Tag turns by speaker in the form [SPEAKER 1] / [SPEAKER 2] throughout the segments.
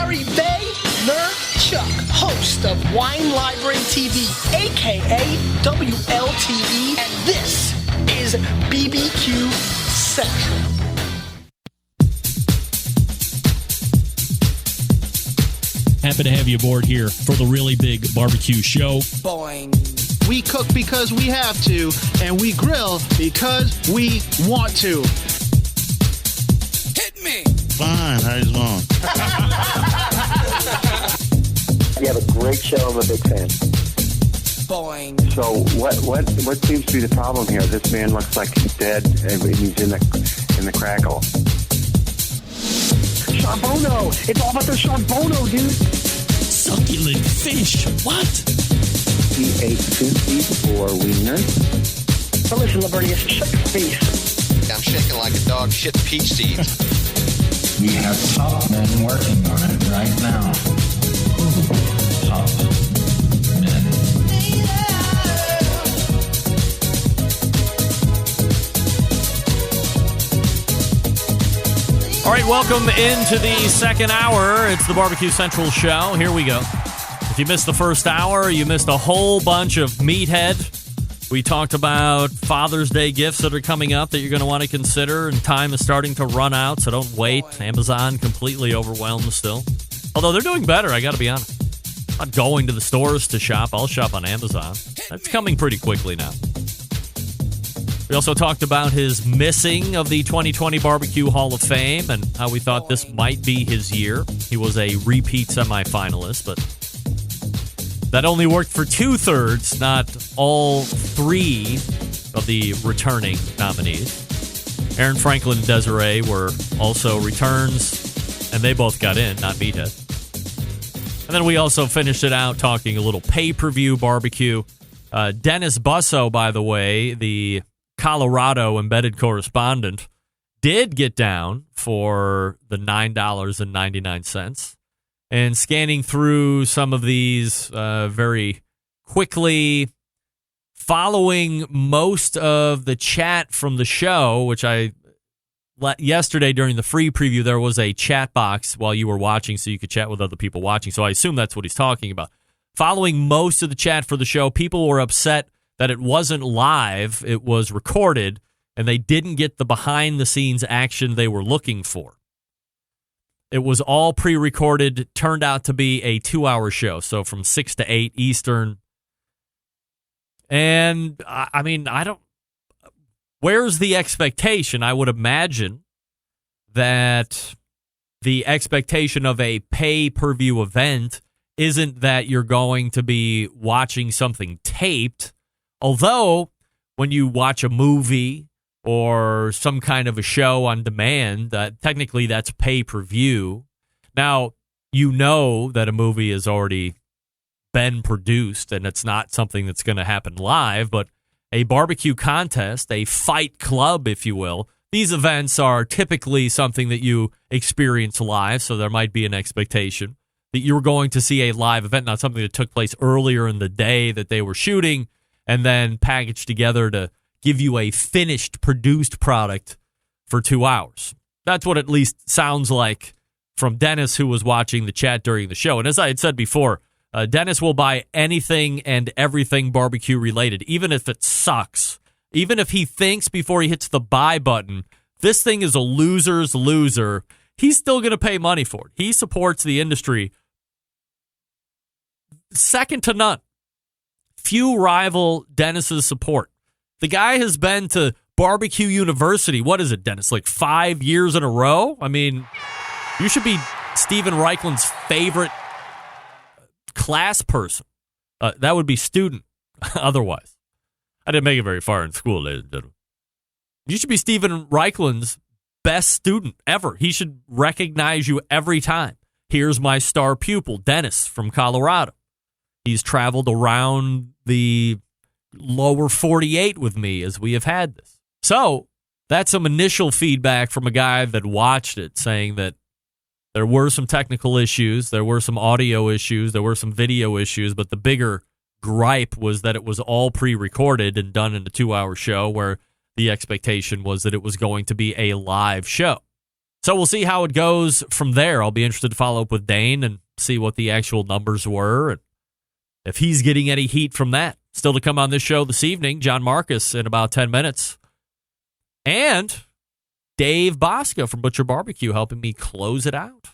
[SPEAKER 1] Larry Chuck, host of Wine Library TV, a.k.a. WLTV, and this is BBQ Central.
[SPEAKER 2] Happy to have you aboard here for the really big barbecue show.
[SPEAKER 1] Boing.
[SPEAKER 3] We cook because we have to, and we grill because we want to.
[SPEAKER 1] Hit me!
[SPEAKER 4] Fine, how's it going?
[SPEAKER 5] You have a great show. I'm a big fan.
[SPEAKER 1] Boing.
[SPEAKER 5] So what seems to be the problem here? This man looks like he's dead, and he's in the crackle.
[SPEAKER 6] Sean Bono. It's all about the Sean Bono, dude.
[SPEAKER 2] Succulent fish. What?
[SPEAKER 5] He ate 54 wieners.
[SPEAKER 6] But listen, Lavernius, shut your face.
[SPEAKER 7] I'm shaking like a dog shit peach seeds.
[SPEAKER 8] We have top men working on it right now. Top men.
[SPEAKER 9] All right, welcome into the second hour. It's the BBQ Central show. Here we go. If you missed the first hour, you missed a whole bunch of meathead. We talked about Father's Day gifts that are coming up that you're going to want to consider, and time is starting to run out, so don't wait. Amazon completely overwhelmed still. Although they're doing better, I got to be honest. I'm not going to the stores to shop. I'll shop on Amazon. That's coming pretty quickly now. We also talked about his missing of the 2020 BBQ Hall of Fame and how we thought this might be his year. He was a repeat semifinalist, but that only worked for 2/3, not all three of the returning nominees. Aaron Franklin and Desiree were also returns, and they both got in, not Meathead. And then we also finished it out talking a little pay-per-view barbecue. Dennis Busso, by the way, the Colorado embedded correspondent, did get down for the $9.99. And scanning through some of these very quickly, following most of the chat from the show, which yesterday during the free preview, there was a chat box while you were watching so you could chat with other people watching. So I assume that's what he's talking about. Following most of the chat for the show, people were upset that it wasn't live, it was recorded, and they didn't get the behind-the-scenes action they were looking for. It was all pre-recorded, turned out to be a 2-hour show, so from 6 to 8 Eastern. And, I mean, where's the expectation? I would imagine that the expectation of a pay-per-view event isn't that you're going to be watching something taped. Although, when you watch a movie or some kind of a show on demand, technically that's pay-per-view. Now, you know that a movie has already been produced and it's not something that's going to happen live, but a barbecue contest, a fight club, if you will, these events are typically something that you experience live, so there might be an expectation that you're going to see a live event, not something that took place earlier in the day that they were shooting and then packaged together to give you a finished, produced product for 2 hours. That's what at least sounds like from Dennis, who was watching the chat during the show. And as I had said before, Dennis will buy anything and everything barbecue related, even if it sucks. Even if he thinks before he hits the buy button, this thing is a loser's loser, he's still going to pay money for it. He supports the industry second to none. Few rival Dennis's support. The guy has been to Barbecue University. What is it, Dennis? Like 5 years in a row? I mean, you should be Steven Reichland's favorite class person. That would be student. Otherwise, I didn't make it very far in school, ladies and gentlemen. You should be Steven Reichland's best student ever. He should recognize you every time. Here's my star pupil, Dennis from Colorado. He's traveled around the lower 48 with me as we have had this. So that's some initial feedback from a guy that watched it, saying that there were some technical issues, there were some audio issues, there were some video issues, but the bigger gripe was that it was all pre-recorded and done in a 2-hour show where the expectation was that it was going to be a live show. So we'll see how it goes from there. I'll be interested to follow up with Dane and see what the actual numbers were and if he's getting any heat from that. Still to come on this show this evening, John Markus in about 10 minutes. And Dave Bosca from Butcher Barbecue helping me close it out.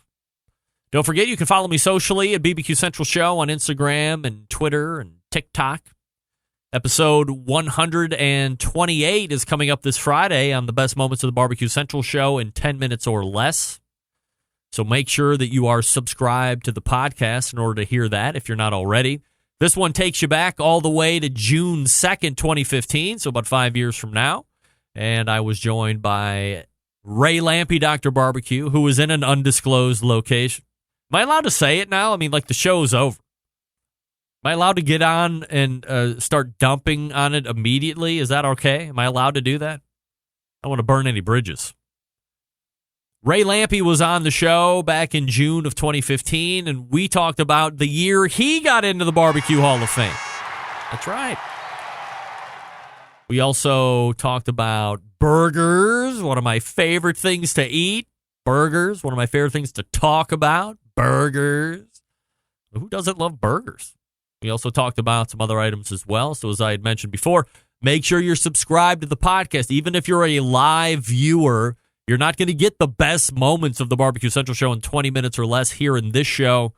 [SPEAKER 9] Don't forget, you can follow me socially at BBQ Central Show on Instagram and Twitter and TikTok. Episode 128 is coming up this Friday on the best moments of the BBQ Central Show in 10 minutes or less. So make sure that you are subscribed to the podcast in order to hear that if you're not already. This one takes you back all the way to June 2nd, 2015, so about 5 years from now. And I was joined by Ray Lampe, Dr. Barbecue, who was in an undisclosed location. Am I allowed to say it now? I mean, like the show's over. Am I allowed to get on and start dumping on it immediately? Is that okay? Am I allowed to do that? I don't want to burn any bridges. Ray Lampe was on the show back in June of 2015, and we talked about the year he got into the Barbecue Hall of Fame. That's right. We also talked about burgers, one of my favorite things to eat. Burgers, one of my favorite things to talk about. Burgers. Who doesn't love burgers? We also talked about some other items as well. So as I had mentioned before, make sure you're subscribed to the podcast. Even if you're a live viewer, you're not going to get the best moments of the Barbecue Central Show in 20 minutes or less here in this show.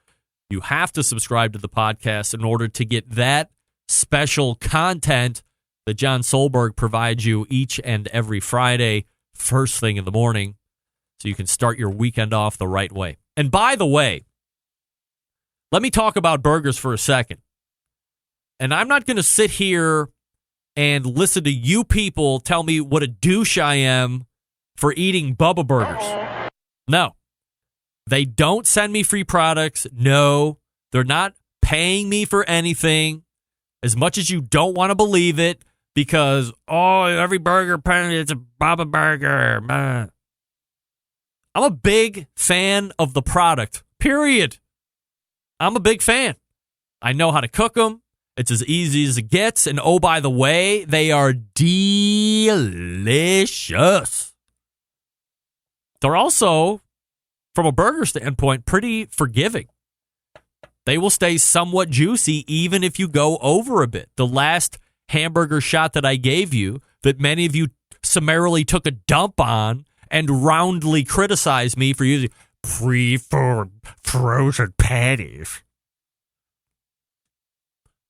[SPEAKER 9] You have to subscribe to the podcast in order to get that special content that John Solberg provides you each and every Friday, first thing in the morning, so you can start your weekend off the right way. And by the way, let me talk about burgers for a second. And I'm not going to sit here and listen to you people tell me what a douche I am for eating Bubba burgers. No. They don't send me free products. No. They're not paying me for anything. As much as you don't want to believe it, because, every burger, it's a Bubba burger. I'm a big fan of the product, period. I'm a big fan. I know how to cook them. It's as easy as it gets. And oh, by the way, they are delicious. They're also, from a burger standpoint, pretty forgiving. They will stay somewhat juicy even if you go over a bit. The last hamburger shot that I gave you, that many of you summarily took a dump on and roundly criticized me for using pre-formed frozen patties.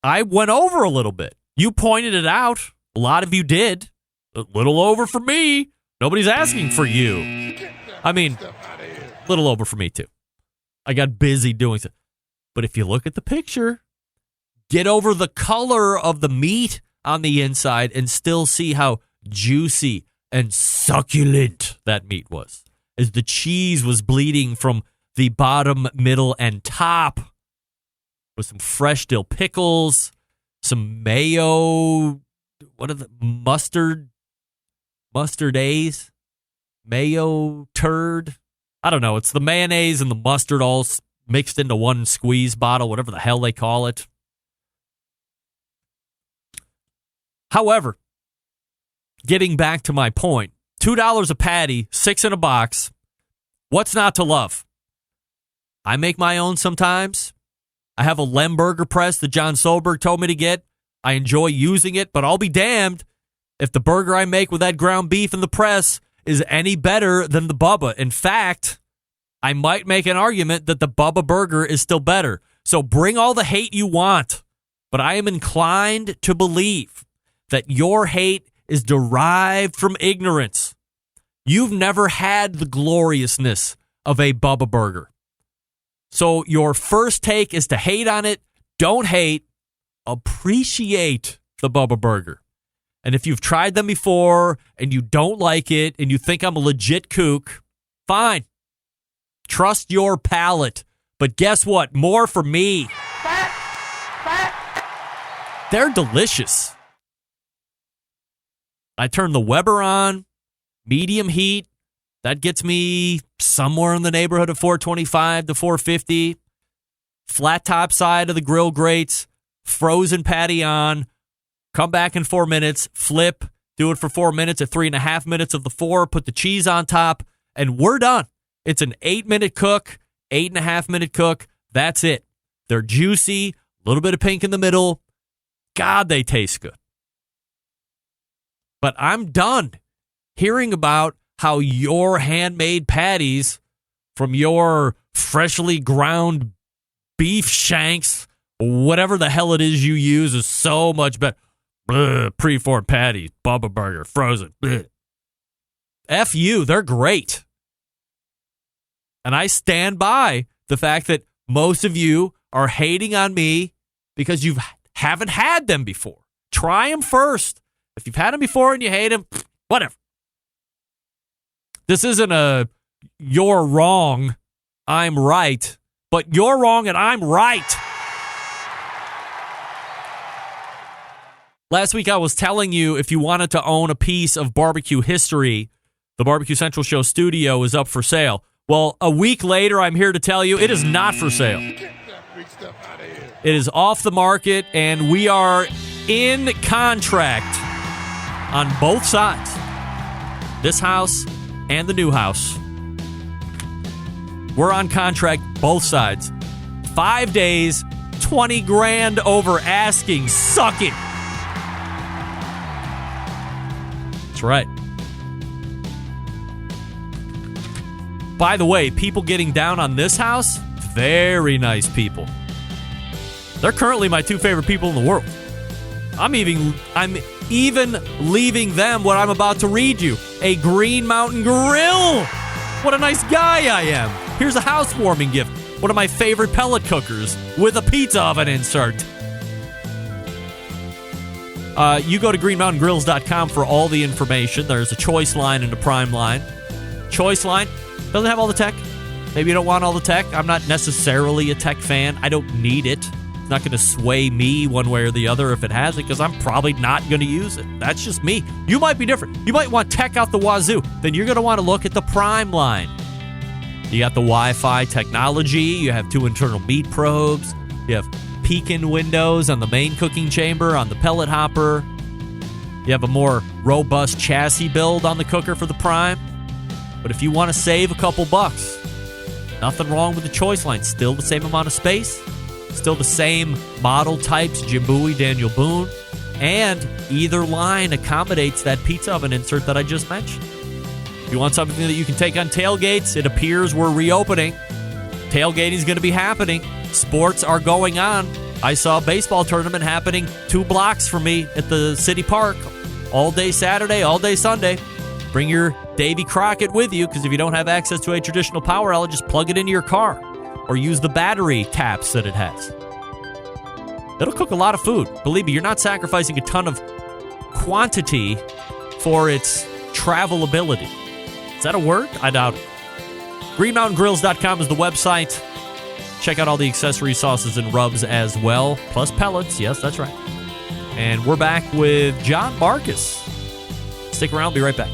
[SPEAKER 9] I went over a little bit. You pointed it out. A lot of you did. A little over for me. Nobody's asking for you. I mean, a little over for me, too. I got busy doing stuff. But if you look at the picture, get over the color of the meat on the inside and still see how juicy and succulent that meat was. As the cheese was bleeding from the bottom, middle, and top with some fresh dill pickles, some mayo, what are the mustard-aise? Mayo turd? I don't know. It's the mayonnaise and the mustard all mixed into one squeeze bottle, whatever the hell they call it. However, getting back to my point, $2 a patty, 6 in a box. What's not to love? I make my own sometimes. I have a Lemberger press that John Solberg told me to get. I enjoy using it, but I'll be damned if the burger I make with that ground beef in the press is any better than the Bubba. In fact, I might make an argument that the Bubba burger is still better. So bring all the hate you want, but I am inclined to believe that your hate is derived from ignorance. You've never had the gloriousness of a Bubba burger. So your first take is to hate on it. Don't hate. Appreciate the Bubba burger. And if you've tried them before and you don't like it and you think I'm a legit kook, fine. Trust your palate. But guess what? More for me. They're delicious. I turn the Weber on, medium heat. That gets me somewhere in the neighborhood of 425 to 450. Flat top side of the grill grates, frozen patty on. Come back in 4 minutes, flip, do it for 4 minutes at 3.5 minutes of the 4, put the cheese on top, and we're done. It's an 8-minute cook, 8.5-minute cook. That's it. They're juicy, a little bit of pink in the middle. God, they taste good. But I'm done hearing about how your handmade patties from your freshly ground beef shanks, whatever the hell it is you use, is so much better. Preformed patties, Bubba Burger, frozen. Bleh. F you, they're great. And I stand by the fact that most of you are hating on me because you haven't had them before. Try them first. If you've had them before and you hate them, whatever. This isn't a you're wrong, I'm right, but you're wrong and I'm right. Last week I was telling you if you wanted to own a piece of barbecue history, the Barbecue Central Show studio is up for sale. Well, a week later, I'm here to tell you it is not for sale. It is off the market, and we are in contract on both sides. This house and the new house. We're on contract, both sides. 5 days, 20 grand over asking. Suck it. That's right. By the way, people getting down on this house, very nice people. They're currently my two favorite people in the world. I'm even leaving them what I'm about to read you. A Green Mountain Grill. What a nice guy I am. Here's a housewarming gift. One of my favorite pellet cookers with a pizza oven insert. You go to greenmountaingrills.com for all the information. There's a choice line and a prime line. Choice line doesn't have all the tech. Maybe you don't want all the tech. I'm not necessarily a tech fan. I don't need it. It's not going to sway me one way or the other if it has it, because I'm probably not going to use it. That's just me. You might be different. You might want tech out the wazoo. Then you're going to want to look at the prime line. You got the Wi-Fi technology. You have 2 internal meat probes. You have peek-in windows on the main cooking chamber, on the pellet hopper. You have a more robust chassis build on the cooker for the prime. But if you want to save a couple bucks, nothing wrong with the choice line. Still the same amount of space. Still the same model types, Jim Bowie, Daniel Boone. And either line accommodates that pizza oven insert that I just mentioned. If you want something that you can take on tailgates, it appears we're reopening. Tailgating is going to be happening. Sports are going on. I saw a baseball tournament happening 2 blocks from me at the city park. All day Saturday, all day Sunday. Bring your Davy Crockett with you, because if you don't have access to a traditional power outlet, just plug it into your car or use the battery taps that it has. It'll cook a lot of food. Believe me, you're not sacrificing a ton of quantity for its travelability. Is that a word? I doubt it. GreenMountainGrills.com is the website. Check out all the accessory sauces and rubs as well, plus pellets. Yes, that's right. And we're back with John Markus. Stick around. I'll be right back.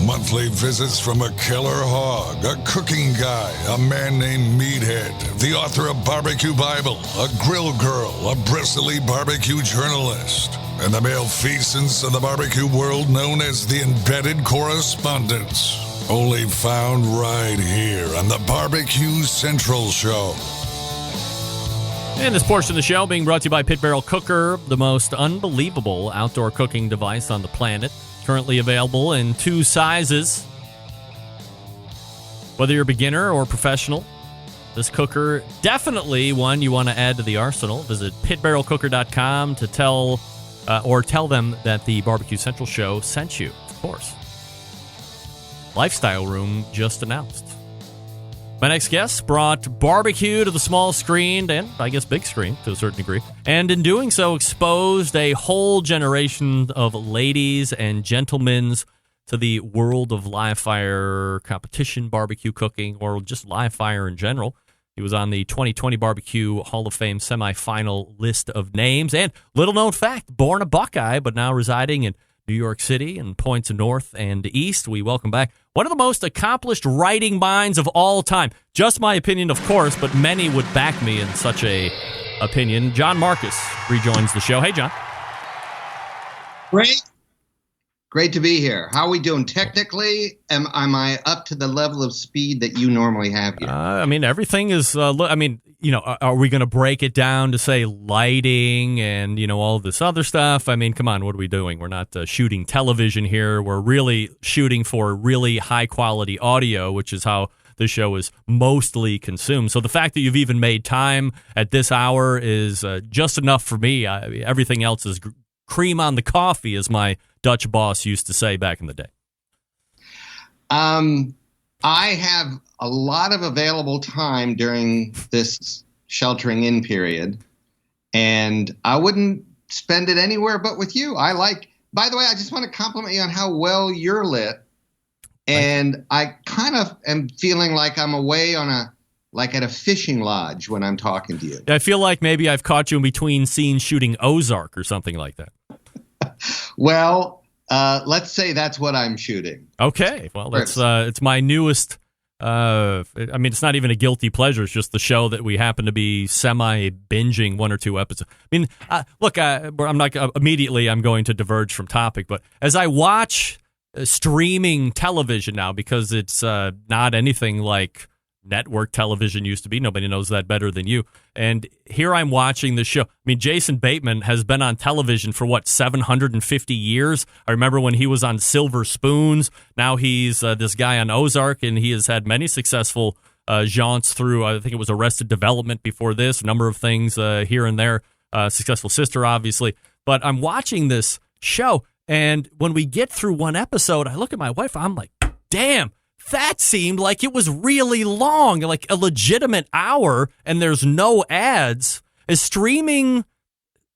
[SPEAKER 4] Monthly visits from a killer hog, a cooking guy, a man named Meathead, the author of Barbecue Bible, a grill girl, a bristly barbecue journalist, and the malfeasance of the barbecue world known as the embedded correspondents. Only found right here on the Barbecue Central Show.
[SPEAKER 9] And this portion of the show being brought to you by Pit Barrel Cooker, the most unbelievable outdoor cooking device on the planet. Currently available in 2 sizes. Whether you're a beginner or professional, this cooker, definitely one you want to add to the arsenal. Visit pitbarrelcooker.com to tell them that the Barbecue Central Show sent you, of course. Lifestyle Room just announced. My next guest brought barbecue to the small screen and, I guess, big screen to a certain degree. And in doing so, exposed a whole generation of ladies and gentlemen to the world of live fire competition barbecue cooking, or just live fire in general. He was on the 2020 BBQ Hall of Fame semifinal list of names. And little known fact, born a Buckeye, but now residing in New York City and points north and east. We welcome back one of the most accomplished writing minds of all time. Just my opinion, of course, but many would back me in such a opinion. John Markus rejoins the show. Hey, John.
[SPEAKER 10] Great to be here. How are we doing technically? Am I up to the level of speed that you normally have here?
[SPEAKER 9] I mean, everything is, are we going to break it down to say lighting and, all this other stuff? I mean, come on, what are we doing? We're not shooting television here. We're really shooting for really high quality audio, which is how the show is mostly consumed. So the fact that you've even made time at this hour is just enough for me. Everything else is cream on the coffee, as my Dutch boss used to say back in the day.
[SPEAKER 10] I have a lot of available time during this sheltering in period, and I wouldn't spend it anywhere but with you. By the way, I just want to compliment you on how well you're lit. And I kind of am feeling like I'm away at a fishing lodge when I'm talking to you.
[SPEAKER 9] I feel like maybe I've caught you in between scenes shooting Ozark or something like that.
[SPEAKER 10] Well, let's say that's what I'm shooting.
[SPEAKER 9] Okay. Well, it's my newest. It's not even a guilty pleasure. It's just the show that we happen to be semi-binging one or two episodes. I mean, look, I'm not immediately. I'm going to diverge from topic, but as I watch streaming television now, because it's not anything like network television used to be. Nobody knows that better than you. And here I'm watching the show. I mean, Jason Bateman has been on television for, 750 years? I remember when he was on Silver Spoons. Now he's this guy on Ozark, and he has had many successful jaunts through, I think it was Arrested Development before this, a number of things here and there. Successful Sister, obviously. But I'm watching this show, and when we get through one episode, I look at my wife, I'm like, damn, that seemed like it was really long, like a legitimate hour, and there's no ads. Is streaming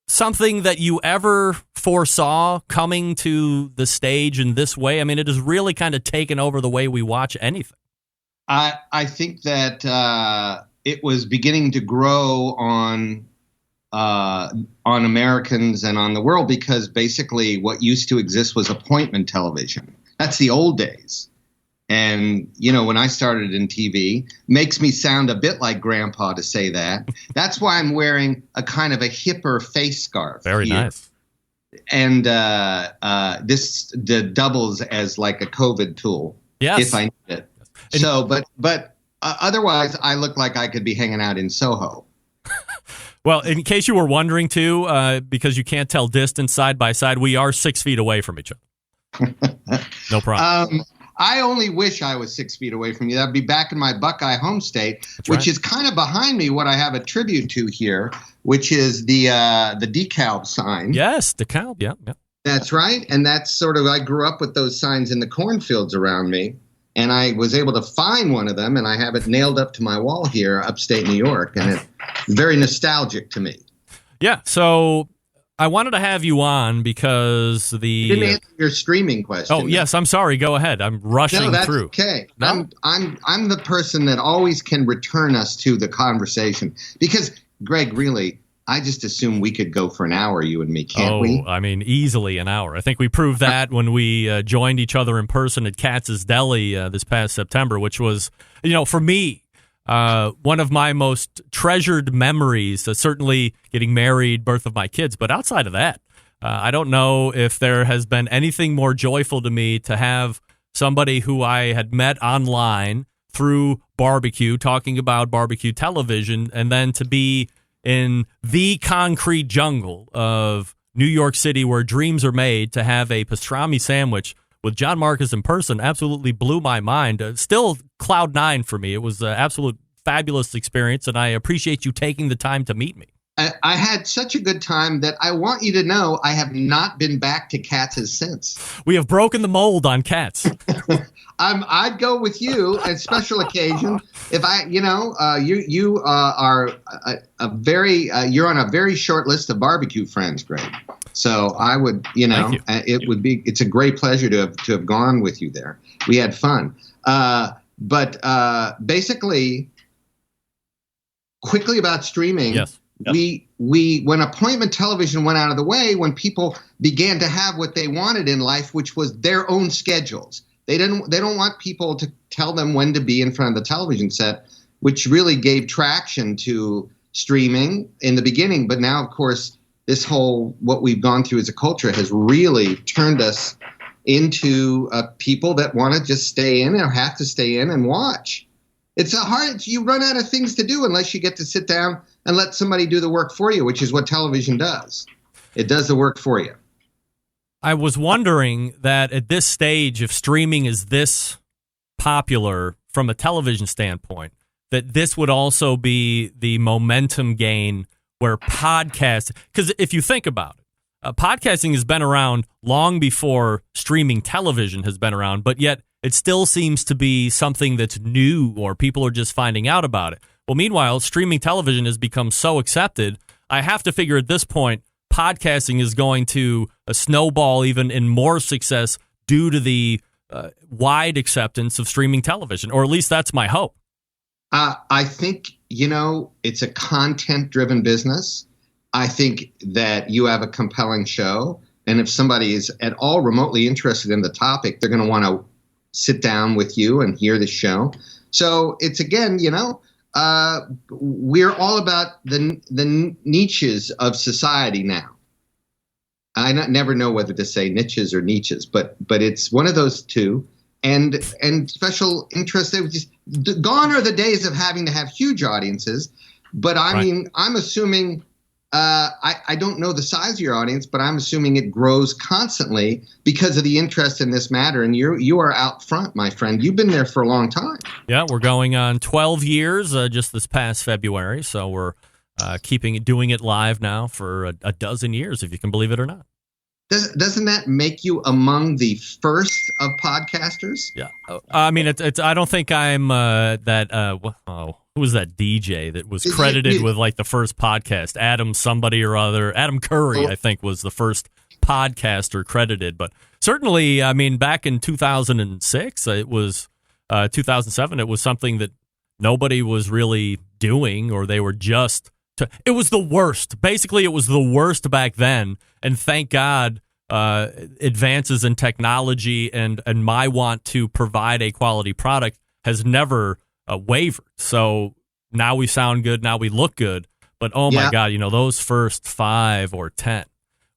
[SPEAKER 9] something that you ever foresaw coming to the stage in this way? I mean, it has really kind of taken over the way we watch anything.
[SPEAKER 10] I think that it was beginning to grow on Americans and on the world, because basically what used to exist was appointment television. That's the old days. And, when I started in TV, makes me sound a bit like Grandpa to say that. That's why I'm wearing a kind of a hipper face scarf.
[SPEAKER 9] Very
[SPEAKER 10] here.
[SPEAKER 9] Nice.
[SPEAKER 10] And this doubles as like a COVID tool.
[SPEAKER 9] Yes.
[SPEAKER 10] If I need it. So, but otherwise, I look like I could be hanging out in Soho.
[SPEAKER 9] Well, in case you were wondering, too, because you can't tell distance side by side, we are 6 feet away from each other. No problem.
[SPEAKER 10] I only wish I was 6 feet away from you. That'd be back in my Buckeye home state, which is kind of behind me. What I have a tribute to here, which is the DeKalb sign.
[SPEAKER 9] Yes, DeKalb. Yeah.
[SPEAKER 10] That's right, and that's sort of, I grew up with those signs in the cornfields around me, and I was able to find one of them, and I have it nailed up to my wall here, upstate New York, and it's very nostalgic to me.
[SPEAKER 9] Yeah. So I wanted to have you on because
[SPEAKER 10] You didn't answer your streaming question.
[SPEAKER 9] Oh, yes, I'm sorry. Go ahead. I'm rushing through.
[SPEAKER 10] No, that's okay. No? I'm the person that always can return us to the conversation, because, Greg, really, I just assume we could go for an hour, you and me, can't we?
[SPEAKER 9] I mean, easily an hour. I think we proved that when we joined each other in person at Katz's Deli this past September, which was, for me, one of my most treasured memories, certainly getting married, birth of my kids. But outside of that, I don't know if there has been anything more joyful to me to have somebody who I had met online through barbecue, talking about barbecue television, and then to be in the concrete jungle of New York City where dreams are made, to have a pastrami sandwich with John Markus in person absolutely blew my mind. Still cloud nine for me. It was an absolute fabulous experience, and I appreciate you taking the time to meet me.
[SPEAKER 10] I had such a good time that I want you to know I have not been back to Katz's since.
[SPEAKER 9] We have broken the mold on Katz.
[SPEAKER 10] I'd go with you at special occasion. If I, you are you're on a very short list of barbecue friends, Greg. So I would, it's a great pleasure to have gone with you there. We had fun. But basically, quickly about streaming.
[SPEAKER 9] Yes. Yep.
[SPEAKER 10] We when appointment television went out of the way, when people began to have what they wanted in life, which was their own schedules. They don't want people to tell them when to be in front of the television set, which really gave traction to streaming in the beginning. But now, of course, this whole what we've gone through as a culture has really turned us into people that want to just stay in or have to stay in and watch. You run out of things to do unless you get to sit down and let somebody do the work for you, which is what television does. It does the work for you.
[SPEAKER 9] I was wondering that at this stage, if streaming is this popular from a television standpoint, that this would also be the momentum gain where podcast, because if you think about it, podcasting has been around long before streaming television has been around, but yet it still seems to be something that's new or people are just finding out about it. Well, meanwhile, streaming television has become so accepted, I have to figure at this point, podcasting is going to snowball even in more success due to the wide acceptance of streaming television, or at least that's my hope.
[SPEAKER 10] I think, it's a content-driven business. I think that you have a compelling show, and if somebody is at all remotely interested in the topic, they're going to want to sit down with you and hear the show. So it's, again, we're all about the niches of society now. I never know whether to say niches or niches, but it's one of those two. And special interest. Gone are the days of having to have huge audiences. But I mean, I'm assuming I don't know the size of your audience, but I'm assuming it grows constantly because of the interest in this matter. And you are out front, my friend. You've been there for a long time.
[SPEAKER 9] Yeah, we're going on 12 years just this past February. So we're doing it live now for a dozen years, if you can believe it or not.
[SPEAKER 10] Doesn't that make you among the first of podcasters?
[SPEAKER 9] Yeah. I mean, it's. I don't think I'm who was that DJ that was credited with like the first podcast? Adam somebody or other. Adam Curry, I think, was the first podcaster credited. But certainly, I mean, back in 2006, it was 2007. It was something that nobody was really doing, or they were just. It was the worst. Basically, it was the worst back then. And thank God, advances in technology and my want to provide a quality product has never wavered. So now we sound good. Now we look good. But oh my God, those first 5 or 10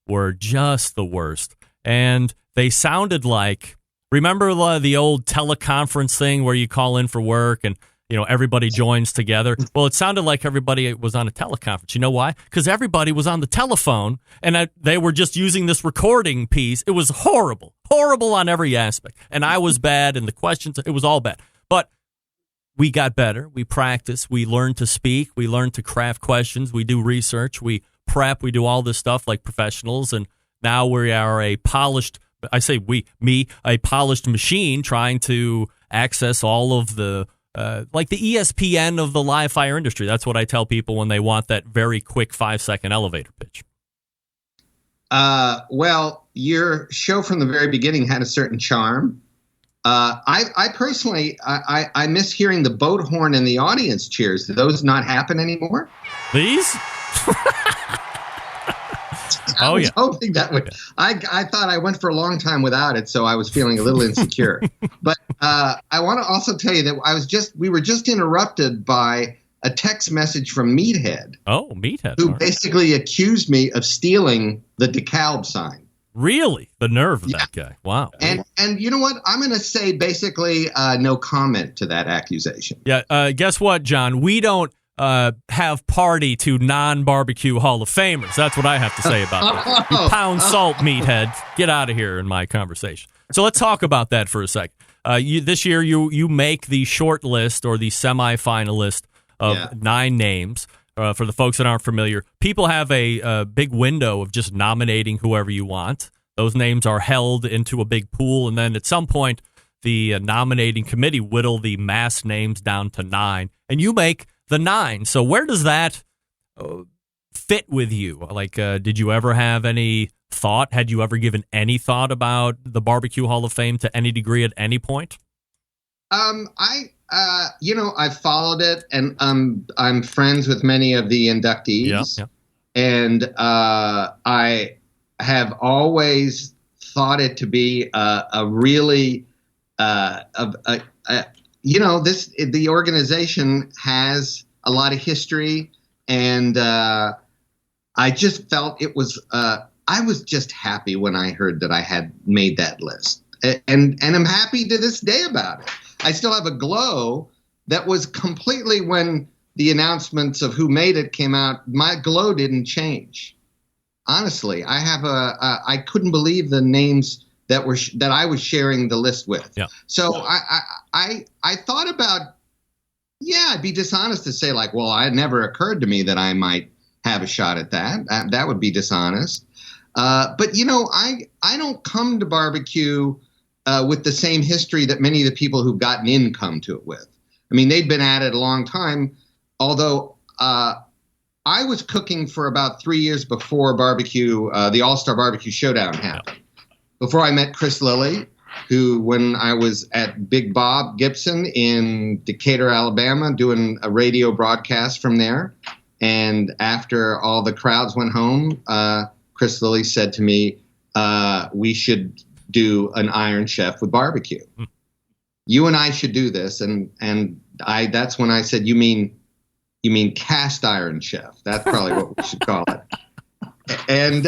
[SPEAKER 9] were just the worst. And they sounded like, remember the old teleconference thing where you call in for work and everybody joins together. Well, it sounded like everybody was on a teleconference. You know why? Because everybody was on the telephone, and they were just using this recording piece. It was horrible on every aspect. And I was bad, and the questions, it was all bad. But we got better. We practiced. We learned to speak. We learned to craft questions. We do research. We prep. We do all this stuff like professionals. And now we are a polished, a polished machine trying to access all of the like the ESPN of the live fire industry. That's what I tell people when they want that very quick 5-second elevator pitch.
[SPEAKER 10] Well, your show from the very beginning had a certain charm. I personally, I miss hearing the boat horn and the audience cheers. Do those not happen anymore?
[SPEAKER 9] These?
[SPEAKER 10] I was hoping that would. I thought I went for a long time without it, so I was feeling a little insecure. But I want to also tell you that we were just interrupted by a text message from Meathead.
[SPEAKER 9] Oh, Meathead.
[SPEAKER 10] Who basically accused me of stealing the DeKalb sign.
[SPEAKER 9] Really? The nerve of that guy. Wow.
[SPEAKER 10] And you know what? I'm going to say basically no comment to that accusation.
[SPEAKER 9] Yeah. Guess what, John? We don't have party to non-barbecue Hall of Famers. That's what I have to say about that. You pound salt, Meathead. Get out of here in my conversation. So let's talk about that for a sec. This year, you make the short list or the semi-finalist of 9 names. For the folks that aren't familiar, people have a big window of just nominating whoever you want. Those names are held into a big pool, and then at some point, the nominating committee whittle the mass names down to 9, and you make the 9. So where does that fit with you? Like, did you ever have any thought? Had you ever given any thought about the Barbecue Hall of Fame to any degree at any point?
[SPEAKER 10] I've followed it, and I'm friends with many of the inductees, and I have always thought it to be a really, the organization has a lot of history, and I just felt it was. I was just happy when I heard that I had made that list, and I'm happy to this day about it. I still have a glow that was completely when the announcements of who made it came out. My glow didn't change. Honestly, I have I couldn't believe the names that I was sharing the list with. Yeah. So I thought about, I'd be dishonest to say like, well, it never occurred to me that I might have a shot at that. That would be dishonest. But I don't come to barbecue with the same history that many of the people who've gotten in come to it with. I mean, they've been at it a long time, although I was cooking for about 3 years before barbecue, the All-Star Barbecue Showdown happened. Before I met Chris Lilly, who, when I was at Big Bob Gibson in Decatur, Alabama, doing a radio broadcast from there, and after all the crowds went home, Chris Lilly said to me, we should do an Iron Chef with barbecue. You and I should do this. And that's when I said, you mean cast iron chef. That's probably what we should call it. And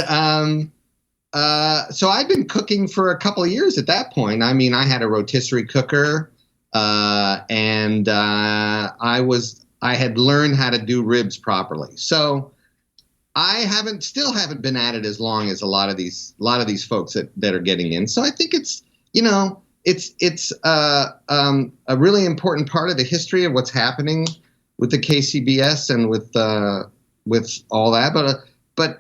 [SPEAKER 10] so I'd been cooking for a couple of years at that point. I mean, I had a rotisserie cooker, and I had learned how to do ribs properly. So I still haven't been at it as long as a lot of these folks that are getting in. So I think it's a really important part of the history of what's happening with the KCBS and with all that. But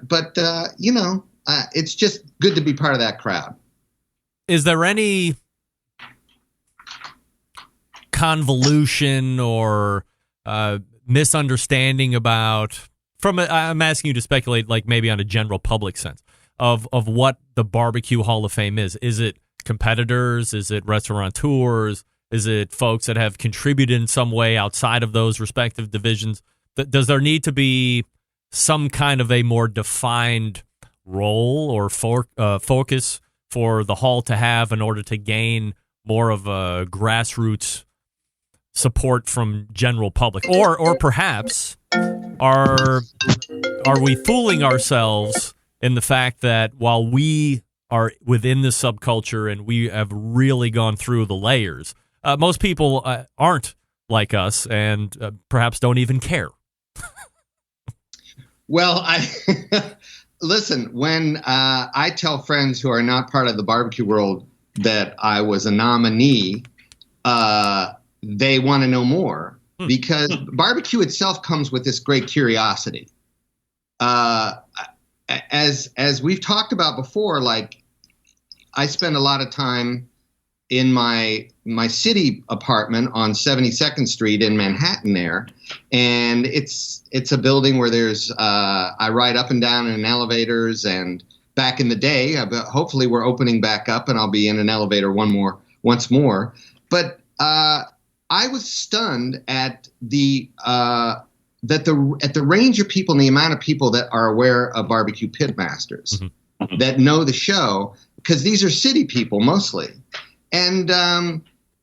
[SPEAKER 10] it's just good to be part of that crowd.
[SPEAKER 9] Is there any convolution or misunderstanding about? I'm asking you to speculate, like maybe on a general public sense of what the Barbecue Hall of Fame is. Is it competitors? Is it restaurateurs? Is it folks that have contributed in some way outside of those respective divisions? Does there need to be some kind of a more defined role or focus for the hall to have in order to gain more of a grassroots support from general public? Or perhaps are we fooling ourselves in the fact that while we are within the subculture and we have really gone through the layers, most people aren't like us and perhaps don't even care?
[SPEAKER 10] Well, listen, when I tell friends who are not part of the barbecue world that I was a nominee, they want to know more because barbecue itself comes with this great curiosity. As we've talked about before, like I spend a lot of time in my city apartment on 72nd Street in Manhattan there, and it's a building where there's I ride up and down in elevators, and back in the day, hopefully we're opening back up and I'll be in an elevator once more. But I was stunned at the range of people and the amount of people that are aware of Barbecue Pitmasters, that know the show, because these are city people mostly. And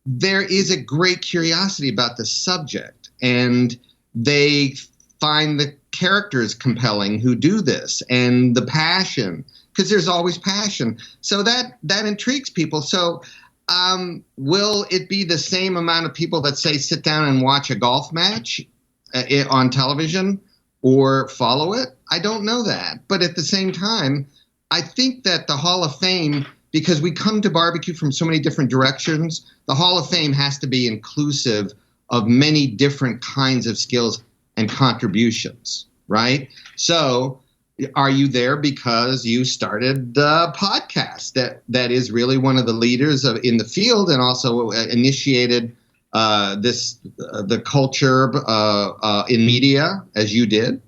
[SPEAKER 10] there is a great curiosity about the subject, and they find the characters compelling who do this, and the passion, because there's always passion. So that intrigues people. So will it be the same amount of people that say sit down and watch a golf match on television or follow it? I don't know that. But at the same time, I think that the Hall of Fame, because we come to barbecue from so many different directions, the Hall of Fame has to be inclusive of many different kinds of skills and contributions, right? So are you there because you started a podcast that is really one of the leaders in the field and also initiated the culture in media as you did?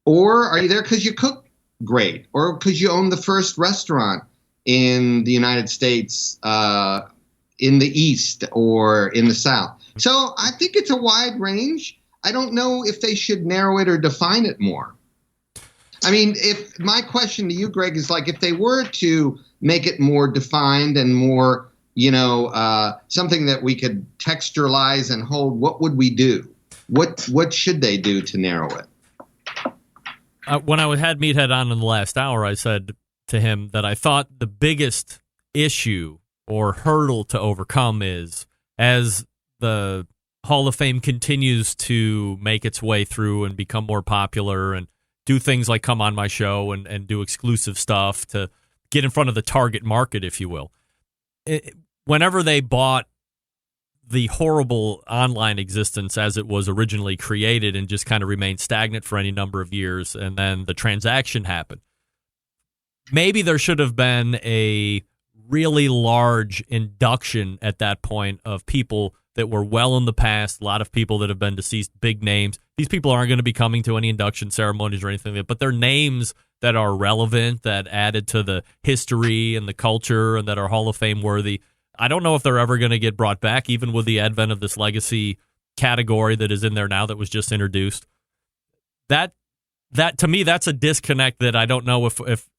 [SPEAKER 10] Or are you there because you cook great, or because you own the first restaurant in the United States, in the East or in the South? So I think it's a wide range. I don't know if they should narrow it or define it more. I mean, if my question to you, Greg, is like, if they were to make it more defined and more, something that we could texturalize and hold, what would we do? What should they do to narrow it?
[SPEAKER 9] When I had Meathead on in the last hour, I said to him that I thought the biggest issue or hurdle to overcome is, as the Hall of Fame continues to make its way through and become more popular and do things like come on my show and do exclusive stuff to get in front of the target market, if you will. Whenever they bought the horrible online existence as it was originally created and just kind of remained stagnant for any number of years, and then the transaction happened, maybe there should have been a really large induction at that point of people that were well in the past, a lot of people that have been deceased, big names. These people aren't going to be coming to any induction ceremonies or anything like that, but they're names that are relevant, that added to the history and the culture and that are Hall of Fame worthy. I don't know if they're ever going to get brought back, even with the advent of this legacy category that is in there now that was just introduced. That to me, that's a disconnect that I don't know if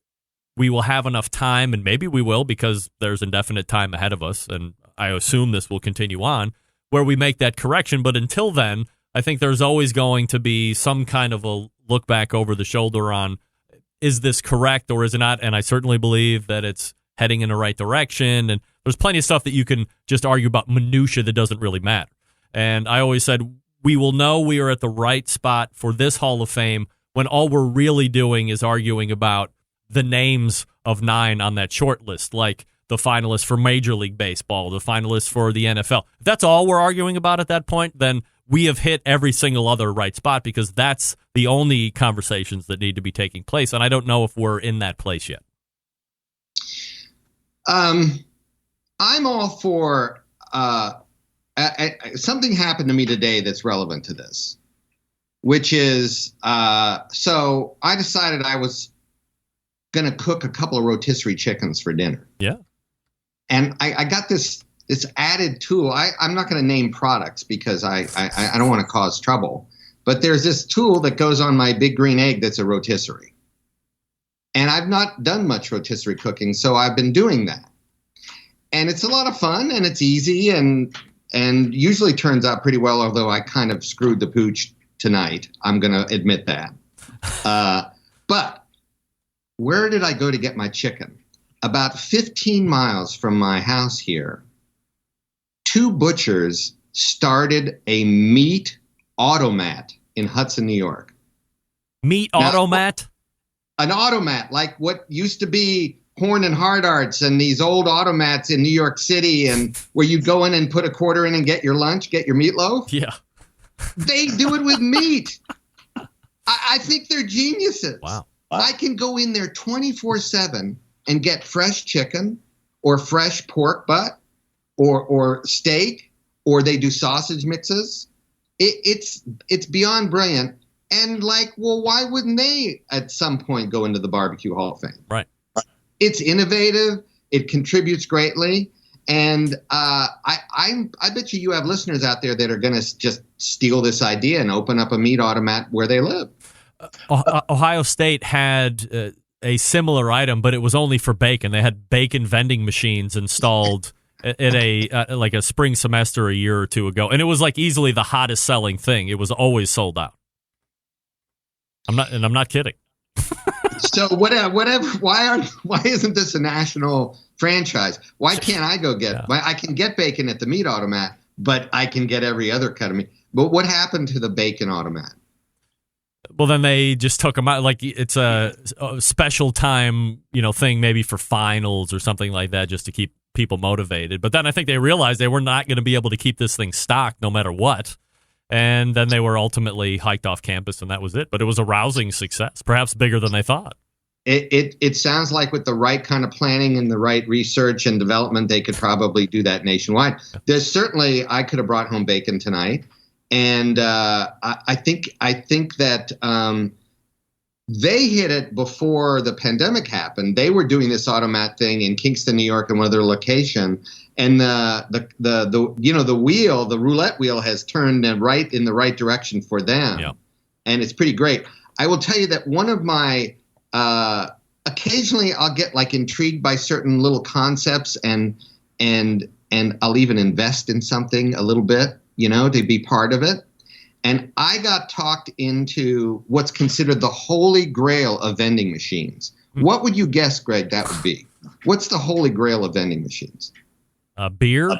[SPEAKER 9] we will have enough time, and maybe we will because there's indefinite time ahead of us, and I assume this will continue on, where we make that correction. But until then, I think there's always going to be some kind of a look back over the shoulder on, is this correct or is it not? And I certainly believe that it's heading in the right direction. And there's plenty of stuff that you can just argue about minutia that doesn't really matter. And I always said, we will know we are at the right spot for this Hall of Fame when all we're really doing is arguing about the names of 9 on that short list, like the finalists for Major League Baseball, the finalists for the NFL. If that's all we're arguing about at that point, then we have hit every single other right spot, because that's the only conversations that need to be taking place. And I don't know if we're in that place yet.
[SPEAKER 10] I'm all for something happened to me today that's relevant to this, which is so I decided I was going to cook a couple of rotisserie chickens for dinner.
[SPEAKER 9] Yeah.
[SPEAKER 10] And I got this added tool. I'm not going to name products because I don't want to cause trouble. But there's this tool that goes on my big green egg that's a rotisserie. And I've not done much rotisserie cooking, so I've been doing that. And it's a lot of fun, and it's easy, and usually turns out pretty well, although I kind of screwed the pooch tonight. I'm going to admit that. But where did I go to get my chicken? About 15 miles from my house here, 2 butchers started a meat automat in Hudson, New York.
[SPEAKER 9] Meat automat?
[SPEAKER 10] An automat, like what used to be Horn and Hard Arts and these old automats in New York City, and where you go in and put a quarter in and get your lunch, get your meatloaf.
[SPEAKER 9] Yeah.
[SPEAKER 10] They do it with meat. I think they're geniuses.
[SPEAKER 9] Wow.
[SPEAKER 10] I can go in there 24/7 and get fresh chicken or fresh pork butt or steak, or they do sausage mixes. It's beyond brilliant. And like, well, why wouldn't they at some point go into the Barbecue Hall of Fame?
[SPEAKER 9] Right.
[SPEAKER 10] It's innovative. It contributes greatly. And I bet you have listeners out there that are going to just steal this idea and open up a meat automat where they live.
[SPEAKER 9] Ohio State had a similar item, but it was only for bacon. They had bacon vending machines installed at a spring semester a year or two ago, and it was like easily the hottest selling thing. It was always sold out. I'm not kidding.
[SPEAKER 10] So whatever. Why isn't this a national franchise? Why can't I go get? Yeah. I can get bacon at the meat automat, but I can get every other cut of meat. But what happened to the bacon automat?
[SPEAKER 9] Well, then they just took them out. Like it's a special time, thing maybe for finals or something like that, just to keep people motivated. But then I think they realized they were not going to be able to keep this thing stocked no matter what. And then they were ultimately hiked off campus, and that was it. But it was a rousing success, perhaps bigger than they thought.
[SPEAKER 10] It sounds like with the right kind of planning and the right research and development, they could probably do that nationwide. There's certainly, I could have brought home bacon tonight. And I think that they hit it before the pandemic happened. They were doing this automat thing in Kingston, New York, and one other location. And the wheel, the roulette wheel, has turned in the right direction for them.
[SPEAKER 9] Yeah.
[SPEAKER 10] And it's pretty great. I will tell you that one of my occasionally I'll get like intrigued by certain little concepts and I'll even invest in something a little bit, to be part of it. And I got talked into what's considered the holy grail of vending machines. What would you guess, Greg, that would be? What's the holy grail of vending machines?
[SPEAKER 9] Beer?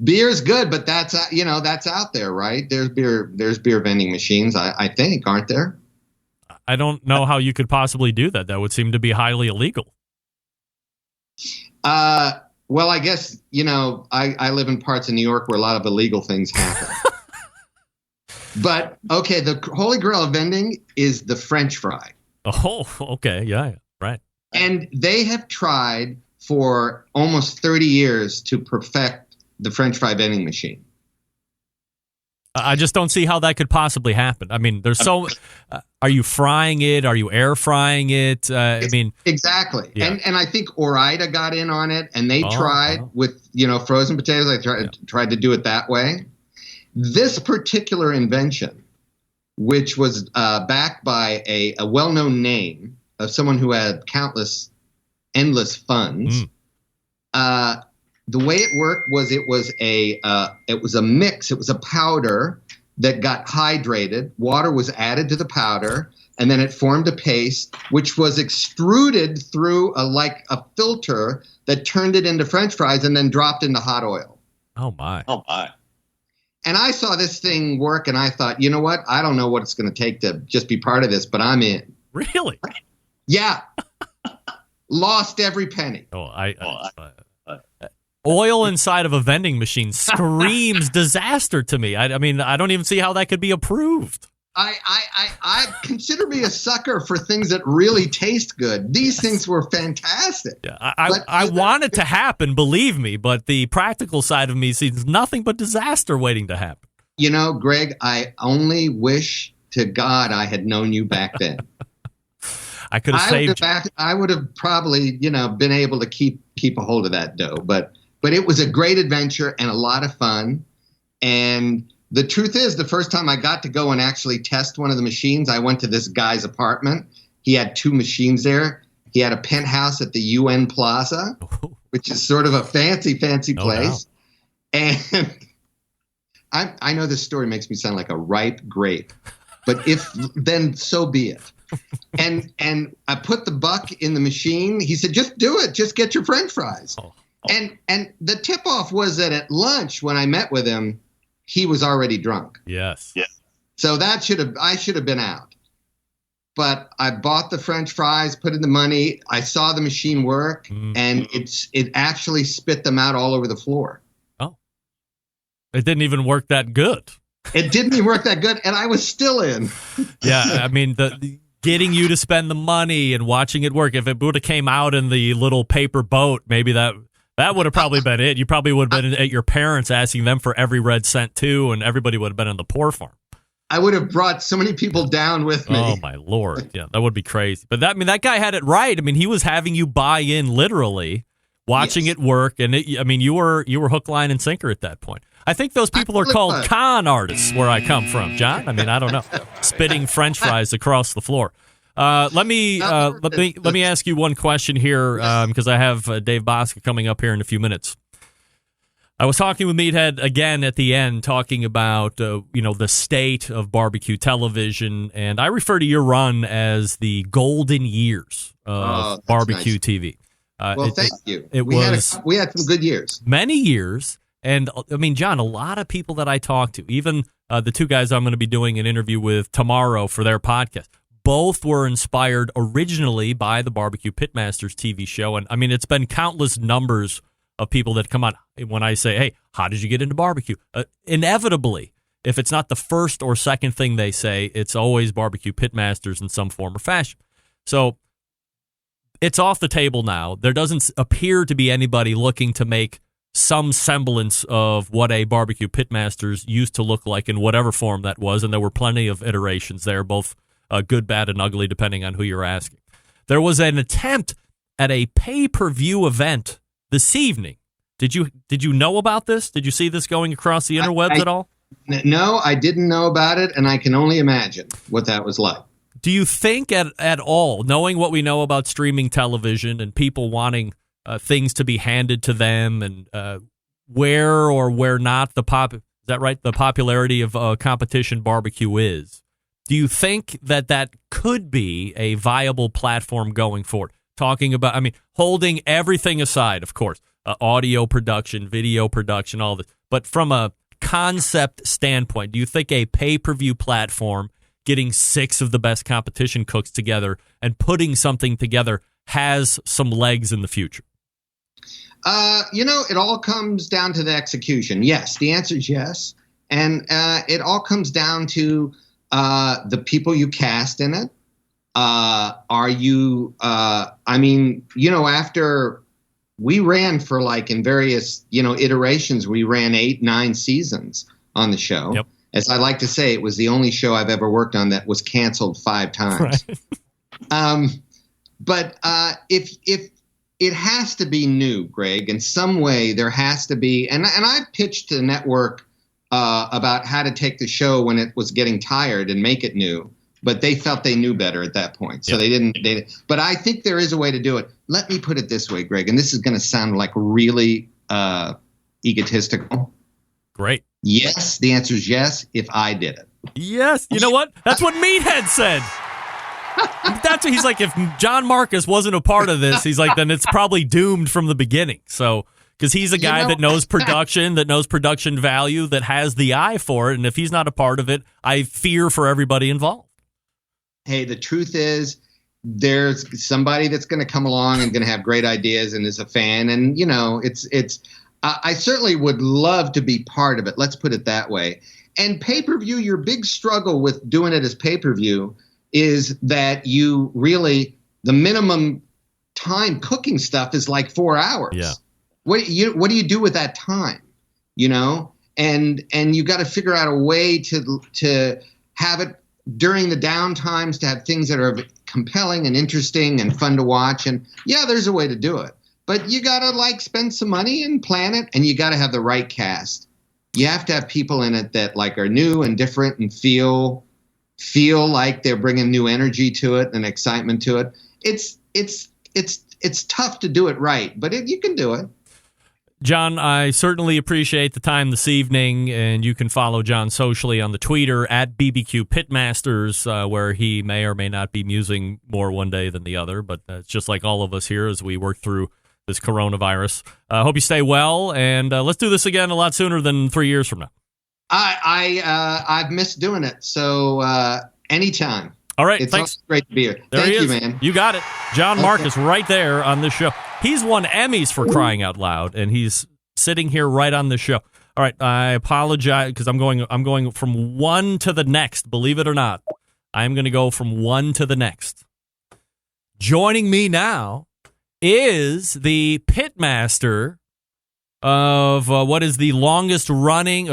[SPEAKER 10] Beer's good, but that's out there, right? There's beer vending machines, I think, aren't there?
[SPEAKER 9] I don't know how you could possibly do that. That would seem to be highly illegal.
[SPEAKER 10] Well, I guess, I live in parts of New York where a lot of illegal things happen. But, okay, the holy grail of vending is the French fry.
[SPEAKER 9] Oh, okay. Yeah, right.
[SPEAKER 10] And they have tried for almost 30 years to perfect the French fry vending machine.
[SPEAKER 9] I just don't see how that could possibly happen. I mean, there's are you frying it? Are you air frying it?
[SPEAKER 10] Exactly.
[SPEAKER 9] Yeah.
[SPEAKER 10] And I think Ore-Ida got in on it, and they tried with, frozen potatoes. I tried to do it that way. This particular invention, which was backed by a well-known name of someone who had endless funds, the way it worked was it was a mix. It was a powder that got hydrated. Water was added to the powder, and then it formed a paste, which was extruded through a filter that turned it into French fries and then dropped into hot oil.
[SPEAKER 9] Oh my!
[SPEAKER 10] And I saw this thing work, and I thought, you know what? I don't know what it's going to take to just be part of this, but I'm in.
[SPEAKER 9] Really?
[SPEAKER 10] Yeah. Lost every penny.
[SPEAKER 9] Oil inside of a vending machine screams disaster to me. I mean, I don't even see how that could be approved.
[SPEAKER 10] I consider me a sucker for things that really taste good. These things were fantastic.
[SPEAKER 9] Yeah, I want it to happen, believe me, but the practical side of me sees nothing but disaster waiting to happen.
[SPEAKER 10] Greg, I only wish to God I had known you back then.
[SPEAKER 9] I could have saved you.
[SPEAKER 10] I would have probably, been able to keep a hold of that dough. But it was a great adventure and a lot of fun. And the truth is, the first time I got to go and actually test one of the machines, I went to this guy's apartment. He had 2 machines there. He had a penthouse at the UN Plaza, which is sort of a fancy place. And I know this story makes me sound like a ripe grape, but then so be it. And I put the buck in the machine. He said, just do it. Just get your French fries. And the tip-off was that at lunch, when I met with him, he was already drunk.
[SPEAKER 9] Yes.
[SPEAKER 10] So I should have been out. But I bought the French fries, put in the money. I saw the machine work, and it actually spit them out all over the floor.
[SPEAKER 9] Oh. It didn't even work that good.
[SPEAKER 10] It didn't even work that good, and I was still in.
[SPEAKER 9] Yeah, I mean, the getting you to spend the money and watching it work. If it would have came out in the little paper boat, maybe that would have probably been it. You probably would have been at your parents asking them for every red cent too, and everybody would have been on the poor farm.
[SPEAKER 10] I would have brought so many people down with me.
[SPEAKER 9] Oh my Lord. Yeah, that would be crazy. But that guy had it right. I mean, he was having you buy in literally, watching it work, and you were hook, line, and sinker at that point. I think those people are called con artists where I come from, John. I mean, I don't know. Spitting French fries across the floor. Let me ask you one question here because I have Dave Bosca coming up here in a few minutes. I was talking with Meathead again at the end, talking about the state of barbecue television, and I refer to your run as the golden years of barbecue
[SPEAKER 10] nice.
[SPEAKER 9] TV.
[SPEAKER 10] Well, thank you.
[SPEAKER 9] We
[SPEAKER 10] had some good years,
[SPEAKER 9] many years. And I mean, John, a lot of people that I talk to, even the 2 guys I'm going to be doing an interview with tomorrow for their podcast, both were inspired originally by the Barbecue Pitmasters TV show. And I mean, it's been countless numbers of people that come on when I say, hey, how did you get into barbecue? Inevitably, if it's not the first or second thing they say, it's always Barbecue Pitmasters in some form or fashion. So it's off the table now. There doesn't appear to be anybody looking to make some semblance of what a Barbecue Pitmasters used to look like in whatever form that was, and there were plenty of iterations there, both good, bad, and ugly, depending on who you're asking. There was an attempt at a pay-per-view event this evening. Did you know about this? Did you see this going across the interwebs at all?
[SPEAKER 10] No, I didn't know about it, and I can only imagine what that was like.
[SPEAKER 9] Do you think at all, knowing what we know about streaming television and people wanting things to be handed to them, and where or where not the popularity of competition barbecue is, do you think that could be a viable platform going forward? Talking about, holding everything aside, of course, audio production, video production, all this, but from a concept standpoint, do you think a pay-per-view platform getting 6 of the best competition cooks together and putting something together has some legs in the future?
[SPEAKER 10] It all comes down to the execution. Yes, the answer is yes. And it all comes down to the people you cast in it. Are you, after we ran for in various, iterations, we ran 8-9 seasons on the show.
[SPEAKER 9] Yep.
[SPEAKER 10] As I like to say, it was the only show I've ever worked on that was canceled 5 times. Right. But if it has to be new, Greg, in some way there has to be, and I pitched to the network about how to take the show when it was getting tired and make it new, but they felt they knew better at that point. So they didn't, but I think there is a way to do it. Let me put it this way, Greg, and this is going to sound like really egotistical.
[SPEAKER 9] Great.
[SPEAKER 10] Yes, the answer is yes, if I did it.
[SPEAKER 9] Yes. You know what? That's what Meathead said. That's what he's like. If John Markus wasn't a part of this, he's like, then it's probably doomed from the beginning. So, because he's a guy that knows production, that knows production value, that has the eye for it. And if he's not a part of it, I fear for everybody involved.
[SPEAKER 10] Hey, the truth is, there's somebody that's going to come along and going to have great ideas and is a fan. And, I certainly would love to be part of it. Let's put it that way. And pay-per-view, your big struggle with doing it as pay-per-view is that you really, the minimum time cooking stuff is 4 hours.
[SPEAKER 9] Yeah.
[SPEAKER 10] What do you do with that time? And you got to figure out a way to have it during the down times, to have things that are compelling and interesting and fun to watch. And yeah, there's a way to do it. But you got to spend some money and plan it, and you got to have the right cast. You have to have people in it that are new and different and feel like they're bringing new energy to it and excitement to it. It's tough to do it right, but you can do it.
[SPEAKER 9] John, I certainly appreciate the time this evening, and you can follow John socially on the Twitter at BBQ Pitmasters, where he may or may not be musing more one day than the other, but it's just like all of us here as we work through this coronavirus. I hope you stay well, and let's do this again a lot sooner than 3 years from now.
[SPEAKER 10] I've missed doing it, so anytime.
[SPEAKER 9] All right,
[SPEAKER 10] it's
[SPEAKER 9] thanks.
[SPEAKER 10] Great to be here.
[SPEAKER 9] Thank
[SPEAKER 10] you, man.
[SPEAKER 9] You got it. John Markus right there on this show. He's won Emmys for crying out loud, and he's sitting here right on the show. All right, I apologize because I'm going from one to the next. Believe it or not, I'm going to go from one to the next. Joining me now is the pitmaster of what is the longest running.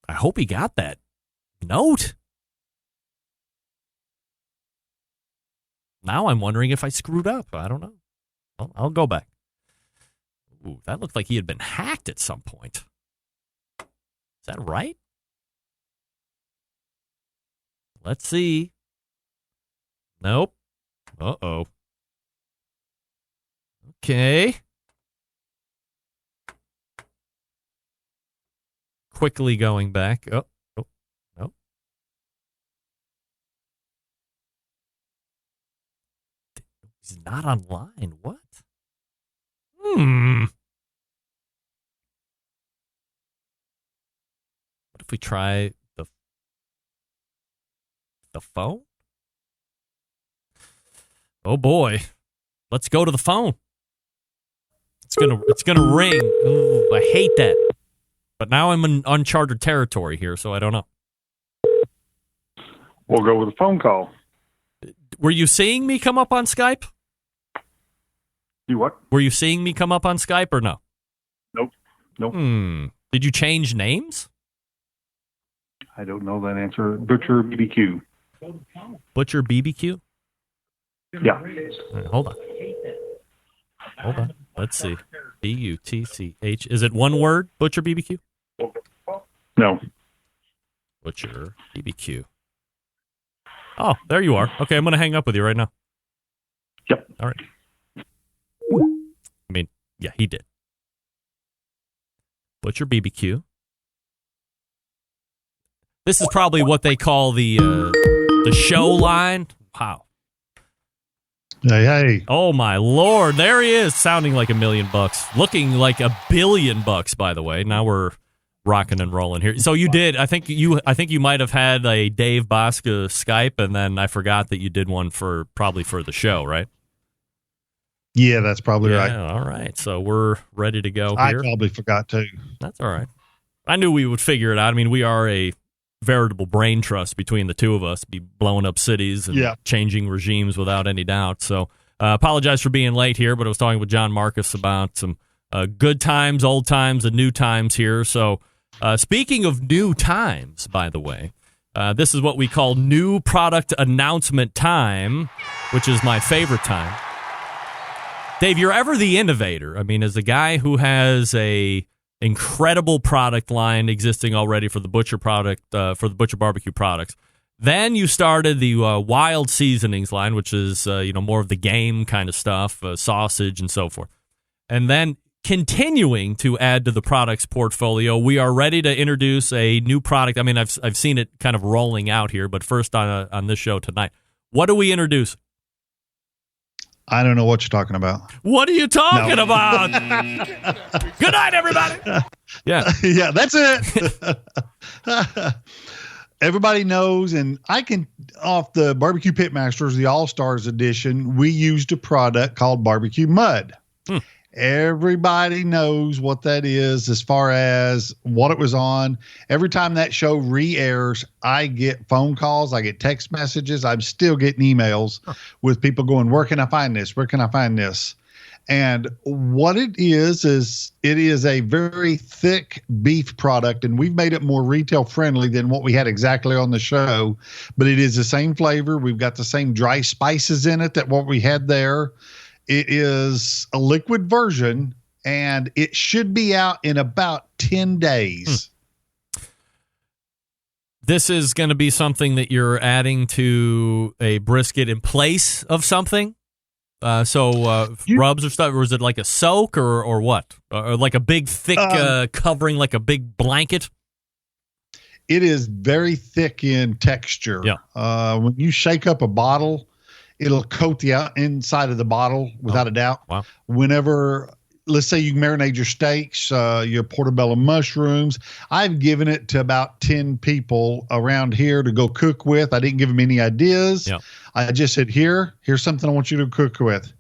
[SPEAKER 9] I hope he got that note. Now I'm wondering if I screwed up. I don't know. I'll go back. Ooh, that looked like he had been hacked at some point. Is that right? Let's see. Nope. Uh-oh. Okay. Quickly going back. Oh. He's not online. What? What if we try the phone? Oh boy. Let's go to the phone. It's gonna ring. Ooh, I hate that. But now I'm in uncharted territory here, so I don't know.
[SPEAKER 11] We'll go with a phone call.
[SPEAKER 9] Were you seeing me come up on Skype? You
[SPEAKER 11] what?
[SPEAKER 9] Were you seeing me come up on Skype or no?
[SPEAKER 11] Nope.
[SPEAKER 9] Did you change names?
[SPEAKER 11] I don't know that answer. Butcher BBQ.
[SPEAKER 9] Butcher BBQ?
[SPEAKER 11] Yeah.
[SPEAKER 9] Right, hold on. Let's see. BUTCH. Is it one word, Butcher BBQ?
[SPEAKER 11] No.
[SPEAKER 9] Butcher BBQ. Oh, there you are. Okay, I'm going to hang up with you right now.
[SPEAKER 11] Yep.
[SPEAKER 9] All right. I mean, yeah, he did. Butcher BBQ. This is probably what they call the show line. Wow.
[SPEAKER 12] Hey.
[SPEAKER 9] Oh, my Lord. There he is, sounding like $1 million. Looking like $1 billion, by the way. Now we're rocking and rolling here. So you did. I think you might have had a Dave Bosca Skype, and then I forgot that you did one probably for the show, right?
[SPEAKER 12] Yeah, that's probably right.
[SPEAKER 9] All right. So we're ready to go here.
[SPEAKER 12] I probably forgot too.
[SPEAKER 9] That's all right. I knew we would figure it out. I mean, we are a veritable brain trust between the two of us, be blowing up cities and changing regimes without any doubt. So apologize for being late here, but I was talking with John Markus about some good times, old times, and new times here. So speaking of new times, by the way, this is what we call new product announcement time, which is my favorite time. Dave, you're ever the innovator. I mean, as a guy who has a incredible product line existing already for the Butcher product, for the Butcher barbecue products. Then you started the Wild Seasonings line, which is more of the game kind of stuff, sausage and so forth. And then continuing to add to the products portfolio, we are ready to introduce a new product. I mean, I've seen it kind of rolling out here, but first on this show tonight, what do we introduce?
[SPEAKER 12] I don't know what you're talking about.
[SPEAKER 9] What are you talking about? Good night, everybody. Yeah.
[SPEAKER 12] Yeah, that's it. Everybody knows, and I can, off the Barbecue Pitmasters, the All-Stars edition, we used a product called BBQ Mud. Everybody knows what that is as far as what it was on. Every time that show re-airs, I get phone calls, I get text messages, I'm still getting emails with people going, where can I find this? Where can I find this? And what it is it is a very thick beef product, and we've made it more retail friendly than what we had exactly on the show, but it is the same flavor. We've got the same dry spices in it that what we had there. It is a liquid version, and it should be out in about 10 days.
[SPEAKER 9] This is going to be something that you're adding to a brisket in place of something? Rubs or stuff, or is it like a soak or what? Or like a big, thick covering, like a big blanket?
[SPEAKER 12] It is very thick in texture.
[SPEAKER 9] Yeah.
[SPEAKER 12] When you shake up a bottle, it'll coat the inside of the bottle without a doubt.
[SPEAKER 9] Wow.
[SPEAKER 12] Whenever, let's say you marinate your steaks, your portobello mushrooms, I've given it to about 10 people around here to go cook with. I didn't give them any ideas.
[SPEAKER 9] Yeah.
[SPEAKER 12] I just said, here's something I want you to cook with.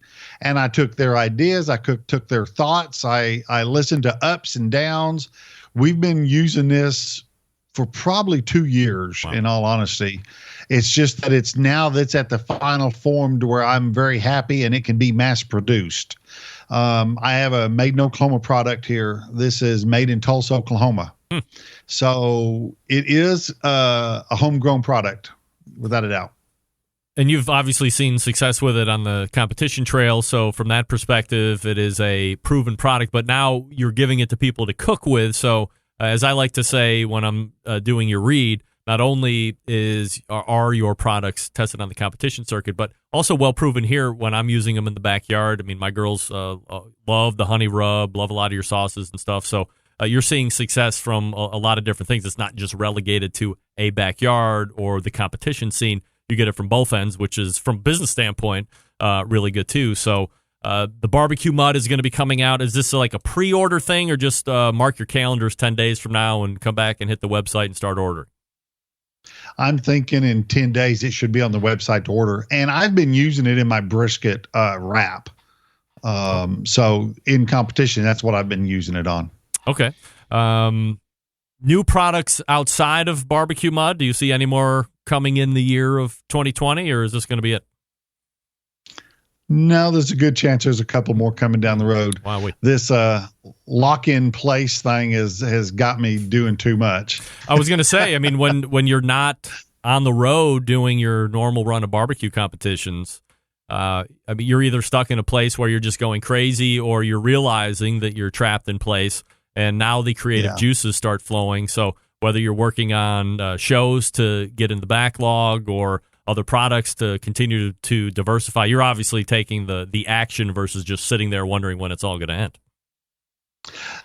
[SPEAKER 12] And I took their ideas. I took their thoughts. I listened to ups and downs. We've been using this for probably 2 years, in all honesty. It's just that it's now that's at the final form to where I'm very happy and it can be mass produced. I have a made in Oklahoma product here. This is made in Tulsa, Oklahoma. So it is a homegrown product without a doubt.
[SPEAKER 9] And you've obviously seen success with it on the competition trail. So from that perspective, it is a proven product, but now you're giving it to people to cook with. So as I like to say when I'm doing your read, not only are your products tested on the competition circuit, but also well proven here when I'm using them in the backyard. I mean, my girls love the honey rub, love a lot of your sauces and stuff. So you're seeing success from a lot of different things. It's not just relegated to a backyard or the competition scene. You get it from both ends, which is, from a business standpoint, really good too. So the BBQ Mud is going to be coming out. Is this like a pre-order thing, or just mark your calendars 10 days from now and come back and hit the website and start ordering?
[SPEAKER 12] I'm thinking in 10 days it should be on the website to order. And I've been using it in my brisket wrap. So in competition, that's what I've been using it on.
[SPEAKER 9] Okay. New products outside of BBQ Mud, do you see any more coming in the year of 2020, or is this going to be it?
[SPEAKER 12] No, there's a good chance there's a couple more coming down the road.
[SPEAKER 9] Wow,
[SPEAKER 12] this lock-in place thing has got me doing too much.
[SPEAKER 9] I was going to say, I mean, when you're not on the road doing your normal run of barbecue competitions, I mean, you're either stuck in a place where you're just going crazy, or you're realizing that you're trapped in place, and now the creative juices start flowing. So whether you're working on shows to get in the backlog or other products to continue to diversify, you're obviously taking the action versus just sitting there wondering when it's all going to end.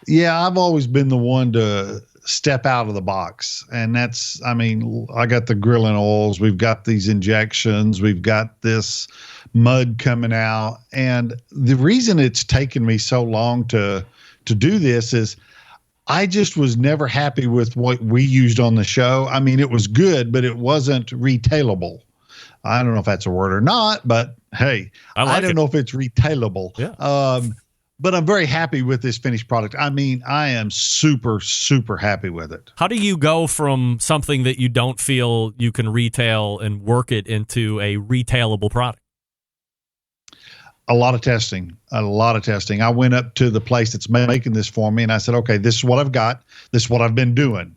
[SPEAKER 12] Yeah, I've always been the one to step out of the box. And that's, I mean, I got the grilling oils. We've got these injections. We've got this mud coming out. And the reason it's taken me so long to do this is I just was never happy with what we used on the show. I mean, it was good, but it wasn't retailable. I don't know if that's a word or not, but hey, I don't know if it's retailable.
[SPEAKER 9] Yeah.
[SPEAKER 12] But I'm very happy with this finished product. I mean, I am super, super happy with it.
[SPEAKER 9] How do you go from something that you don't feel you can retail and work it into a retailable product?
[SPEAKER 12] A lot of testing. I went up to the place that's making this for me, and I said, okay, this is what I've got. This is what I've been doing.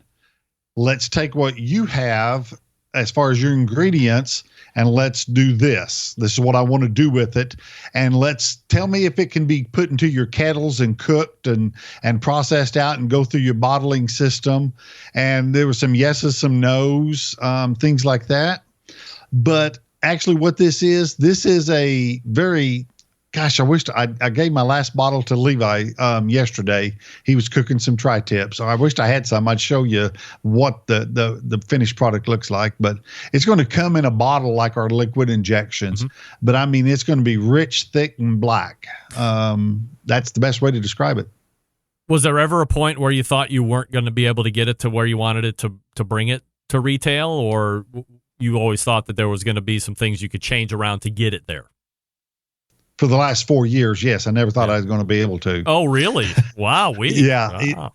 [SPEAKER 12] Let's take what you have as far as your ingredients, and let's do this. This is what I want to do with it. And let's tell me if it can be put into your kettles and cooked and processed out and go through your bottling system. And there were some yeses, some nos, things like that. But actually what this is a very, gosh, I wished I gave my last bottle to Levi yesterday. He was cooking some tri-tips. So I wished I had some. I'd show you what the finished product looks like. But it's going to come in a bottle like our liquid injections. Mm-hmm. But I mean, it's going to be rich, thick, and black. That's the best way to describe it.
[SPEAKER 9] Was there ever a point where you thought you weren't going to be able to get it to where you wanted it to bring it to retail? Or you always thought that there was going to be some things you could change around to get it there?
[SPEAKER 12] For the last 4 years, yes. I never thought I was going to be able to.
[SPEAKER 9] Oh, really? Wow.
[SPEAKER 12] Yeah. Wow.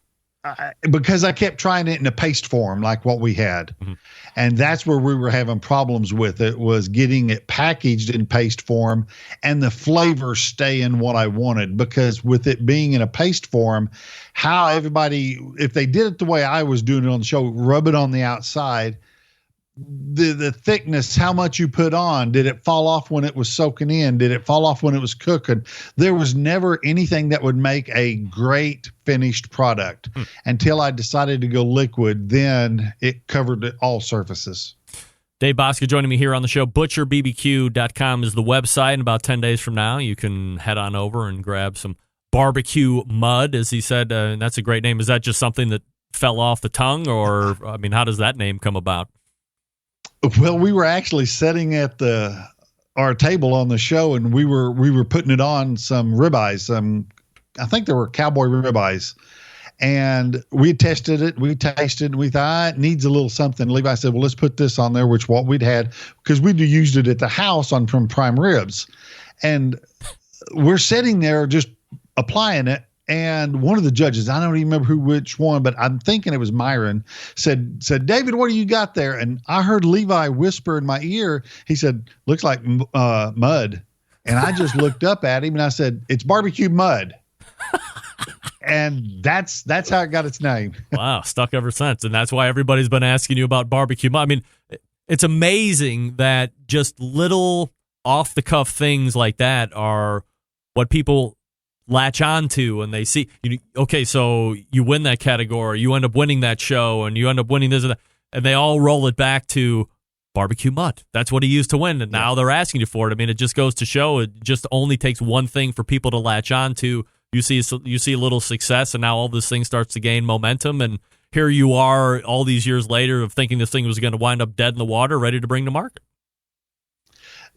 [SPEAKER 12] Because I kept trying it in a paste form like what we had. Mm-hmm. And that's where we were having problems with it, was getting it packaged in paste form and the flavor staying what I wanted. Because with it being in a paste form, how everybody, if they did it the way I was doing it on the show, rub it on the outside, the thickness, how much you put on, did it fall off when it was soaking in? Did it fall off when it was cooking? There was never anything that would make a great finished product until I decided to go liquid. Then it covered all surfaces.
[SPEAKER 9] Dave Bosca joining me here on the show. ButcherBBQ.com is the website. In about 10 days from now, you can head on over and grab some BBQ Mud, as he said. And that's a great name. Is that just something that fell off the tongue? Or, I mean, how does that name come about?
[SPEAKER 12] Well, we were actually sitting at our table on the show, and we were putting it on some ribeyes. I think there were cowboy ribeyes, and we tested it. We tasted, and we thought it needs a little something. Levi said, "Well, let's put this on there," which what we'd had because we'd used it at the house from prime ribs, and we're sitting there just applying it. And one of the judges, I don't even remember which one, but I'm thinking it was Myron, said, "David, what do you got there?" And I heard Levi whisper in my ear. He said, "Looks like mud." And I just looked up at him and I said, "It's BBQ Mud." And that's how it got its name.
[SPEAKER 9] Wow, stuck ever since. And that's why everybody's been asking you about BBQ Mud. I mean, it's amazing that just little off-the-cuff things like that are what people latch on to, and they see, okay, so you win that category, you end up winning that show, and you end up winning this and that, and they all roll it back to BBQ Mud. That's what he used to win, and now they're asking you for it. I mean, it just goes to show it just only takes one thing for people to latch on to. You see a little success, and now all this thing starts to gain momentum, and here you are all these years later of thinking this thing was going to wind up dead in the water, ready to bring to market.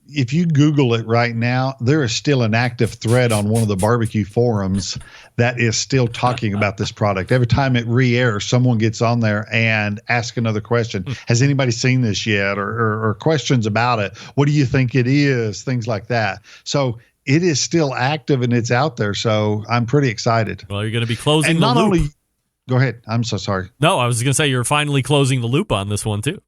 [SPEAKER 12] If you Google it right now, there is still an active thread on one of the barbecue forums that is still talking about this product. Every time it re-airs, someone gets on there and asks another question. Has anybody seen this yet? Or questions about it. What do you think it is? Things like that. So it is still active and it's out there. So I'm pretty excited.
[SPEAKER 9] Well, you're going to be closing
[SPEAKER 12] and
[SPEAKER 9] the
[SPEAKER 12] not
[SPEAKER 9] loop.
[SPEAKER 12] Only, go ahead. I'm so sorry.
[SPEAKER 9] No, I was going to say you're finally closing the loop on this one too.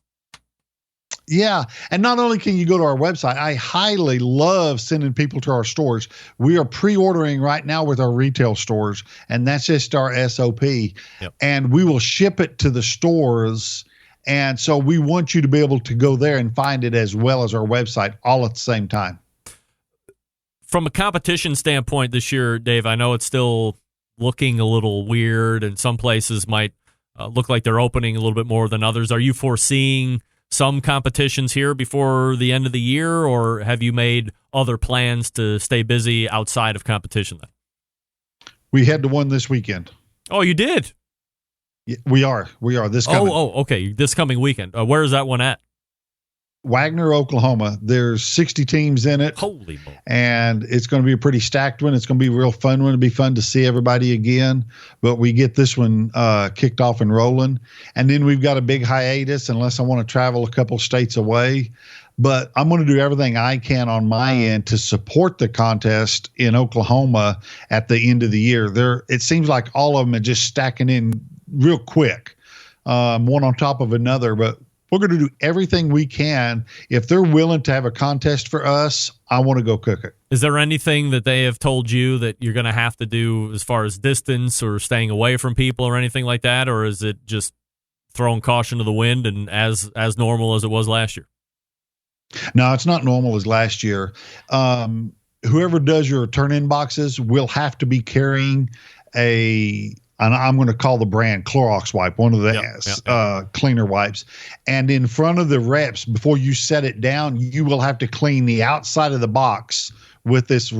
[SPEAKER 12] Yeah. And not only can you go to our website, I highly love sending people to our stores. We are pre-ordering right now with our retail stores, and that's just our SOP. Yep. And we will ship it to the stores. And so we want you to be able to go there and find it as well as our website all at the same time.
[SPEAKER 9] From a competition standpoint this year, Dave, I know it's still looking a little weird, and some places might look like they're opening a little bit more than others. Are you foreseeing some competitions here before the end of the year, or have you made other plans to stay busy outside of competition then?
[SPEAKER 12] We had to one this weekend.
[SPEAKER 9] Oh, you did?
[SPEAKER 12] Yeah, we are this coming.
[SPEAKER 9] Okay. This coming weekend. Where is that one at?
[SPEAKER 12] Wagner, Oklahoma. There's 60 teams in it.
[SPEAKER 9] Holy moly.
[SPEAKER 12] And it's going to be a pretty stacked one. It's going to be a real fun one. It'll be fun to see everybody again. But we get this one kicked off and rolling. And then we've got a big hiatus unless I want to travel a couple states away. But I'm going to do everything I can on my end to support the contest in Oklahoma at the end of the year. It seems like all of them are just stacking in real quick, one on top of another. But we're going to do everything we can. If they're willing to have a contest for us, I want to go cook it.
[SPEAKER 9] Is there anything that they have told you that you're going to have to do as far as distance or staying away from people or anything like that? Or is it just throwing caution to the wind and as normal as it was last year?
[SPEAKER 12] No, it's not normal as last year. Whoever does your turn-in boxes will have to be carrying and I'm going to call the brand Clorox wipe, one of the cleaner wipes. And in front of the reps, before you set it down, you will have to clean the outside of the box with this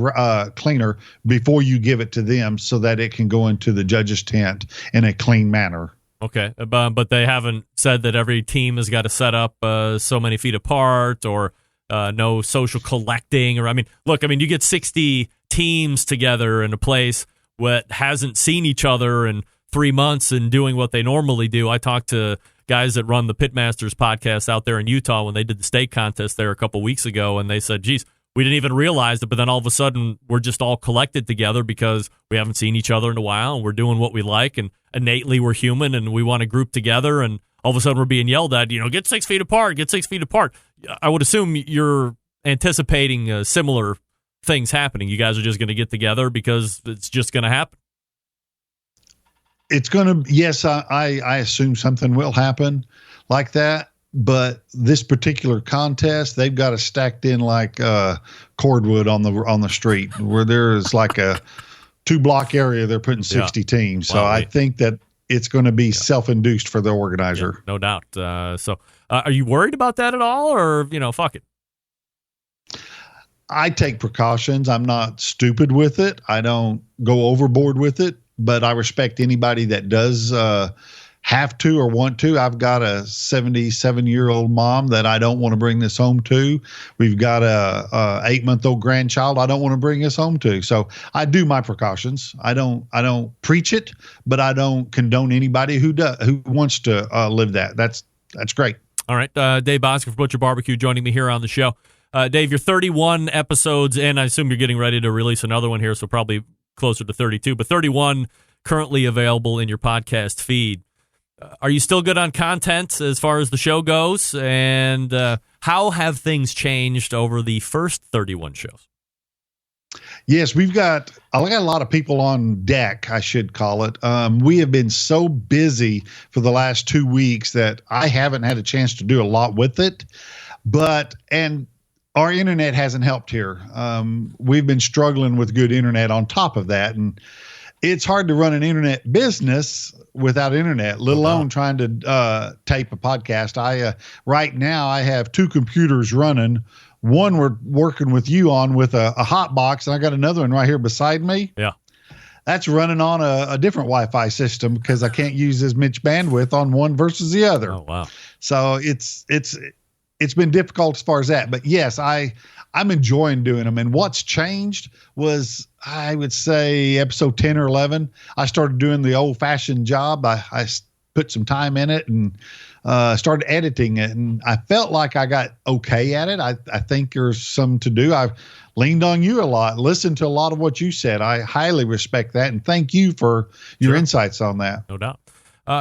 [SPEAKER 12] cleaner before you give it to them so that it can go into the judge's tent in a clean manner.
[SPEAKER 9] Okay, but they haven't said that every team has got to set up so many feet apart or no social collecting. Or you get 60 teams together in a place that hasn't seen each other in 3 months and doing what they normally do. I talked to guys that run the Pitmasters podcast out there in Utah when they did the state contest there a couple weeks ago, and they said, geez, we didn't even realize it, but then all of a sudden we're just all collected together because we haven't seen each other in a while, and we're doing what we like, and innately we're human, and we want to group together, and all of a sudden we're being yelled at, get 6 feet apart, get 6 feet apart. I would assume you're anticipating similar things happening. You guys are just going to get together because it's just going to happen.
[SPEAKER 12] It's going to, yes, I assume something will happen like that. But this particular contest, they've got it stacked in like cordwood on the street, where there is like a 2-block area. They're putting 60 teams. So I think that it's going to be self-induced for the organizer.
[SPEAKER 9] Yeah, no doubt. So are you worried about that at all, or fuck it?
[SPEAKER 12] I take precautions. I'm not stupid with it. I don't go overboard with it, but I respect anybody that does have to or want to. I've got a 77-year-old mom that I don't want to bring this home to. We've got a 8-month-old grandchild I don't want to bring this home to. So I do my precautions. I don't preach it, but I don't condone anybody who wants to live that. That's great.
[SPEAKER 9] All right, Dave Bosker from Butcher Barbecue joining me here on the show. Dave, you're 31 episodes in. I assume you're getting ready to release another one here, so probably closer to 32, but 31 currently available in your podcast feed. Are you still good on content as far as the show goes? And how have things changed over the first 31 shows?
[SPEAKER 12] Yes, I got a lot of people on deck, I should call it. We have been so busy for the last 2 weeks that I haven't had a chance to do a lot with it. And our internet hasn't helped here. We've been struggling with good internet on top of that. And it's hard to run an internet business without internet, let alone trying to tape a podcast. Right now I have 2 computers running. One we're working with you on with a hot box, and I got another one right here beside me.
[SPEAKER 9] Yeah.
[SPEAKER 12] That's running on a different Wi-Fi system because I can't use as much bandwidth on one versus the other.
[SPEAKER 9] Oh, wow.
[SPEAKER 12] So it's been difficult as far as that. But yes, I'm enjoying doing them. And what's changed was, I would say, episode 10 or 11, I started doing the old-fashioned job. I put some time in it and started editing it. And I felt like I got okay at it. I think there's some to do. I've leaned on you a lot, listened to a lot of what you said. I highly respect that. And thank you for your insights on that.
[SPEAKER 9] No doubt.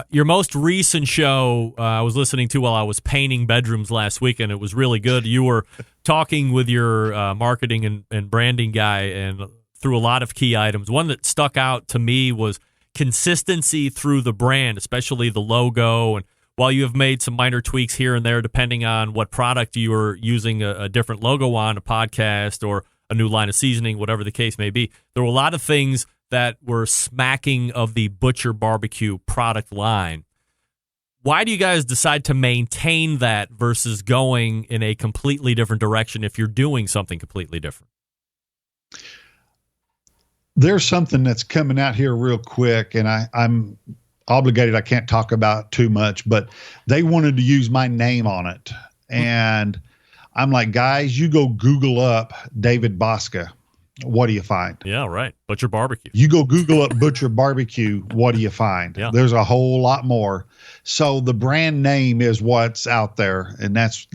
[SPEAKER 9] Your most recent show I was listening to while I was painting bedrooms last week, and it was really good. You were talking with your marketing and branding guy and through a lot of key items. One that stuck out to me was consistency through the brand, especially the logo. And while you have made some minor tweaks here and there, depending on what product you are using a different logo on, a podcast or a new line of seasoning, whatever the case may be, there were a lot of things that were smacking of the Butcher Barbecue product line. Why do you guys decide to maintain that versus going in a completely different direction if you're doing something completely different?
[SPEAKER 12] There's something that's coming out here real quick, and I'm obligated. I can't talk about too much, but they wanted to use my name on it. And I'm like, guys, you go Google up David Bosca. What do you find?
[SPEAKER 9] Yeah, right. Butcher Barbecue.
[SPEAKER 12] You go Google up Butcher Barbecue. What do you find?
[SPEAKER 9] Yeah.
[SPEAKER 12] There's a whole lot more. So the brand name is what's out there. And that's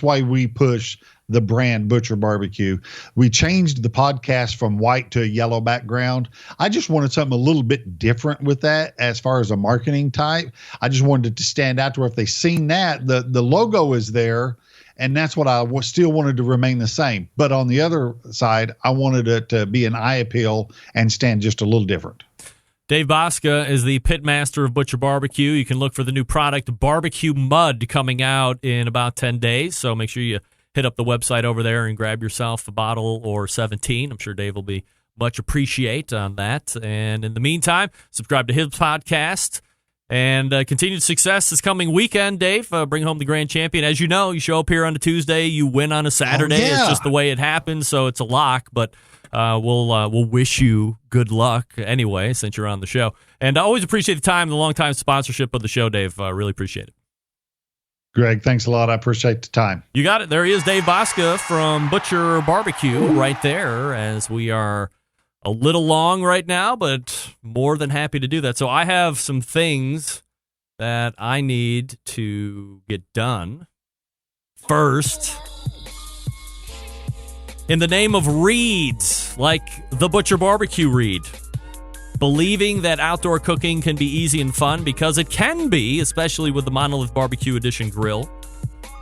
[SPEAKER 12] why we push the brand Butcher Barbecue. We changed the podcast from white to a yellow background. I just wanted something a little bit different with that as far as a marketing type. I just wanted it to stand out to where if they seen that, the logo is there. And that's what I still wanted to remain the same. But on the other side, I wanted it to be an eye appeal and stand just a little different.
[SPEAKER 9] Dave Bosca is the pitmaster of Butcher Barbecue. You can look for the new product, BBQ Mud, coming out in about 10 days. So make sure you hit up the website over there and grab yourself a bottle or 17. I'm sure Dave will be much appreciate on that. And in the meantime, subscribe to his podcast. And continued success this coming weekend, Dave. Bring home the grand champion. As you know, you show up here on a Tuesday, you win on a Saturday.
[SPEAKER 12] Oh, yeah.
[SPEAKER 9] It's just the way it happens, so it's a lock. But we'll wish you good luck anyway, since you're on the show. And I always appreciate the time, the long-time sponsorship of the show, Dave. Really appreciate it.
[SPEAKER 12] Greg, thanks a lot. I appreciate the time.
[SPEAKER 9] You got it. There he is, Dave Bosca from Butcher Barbecue right there, as we are a little long right now, but more than happy to do that. So I have some things that I need to get done. First, in the name of reads, like the Butcher Barbecue read, believing that outdoor cooking can be easy and fun, because it can be, especially with the Monolith Barbecue Edition grill,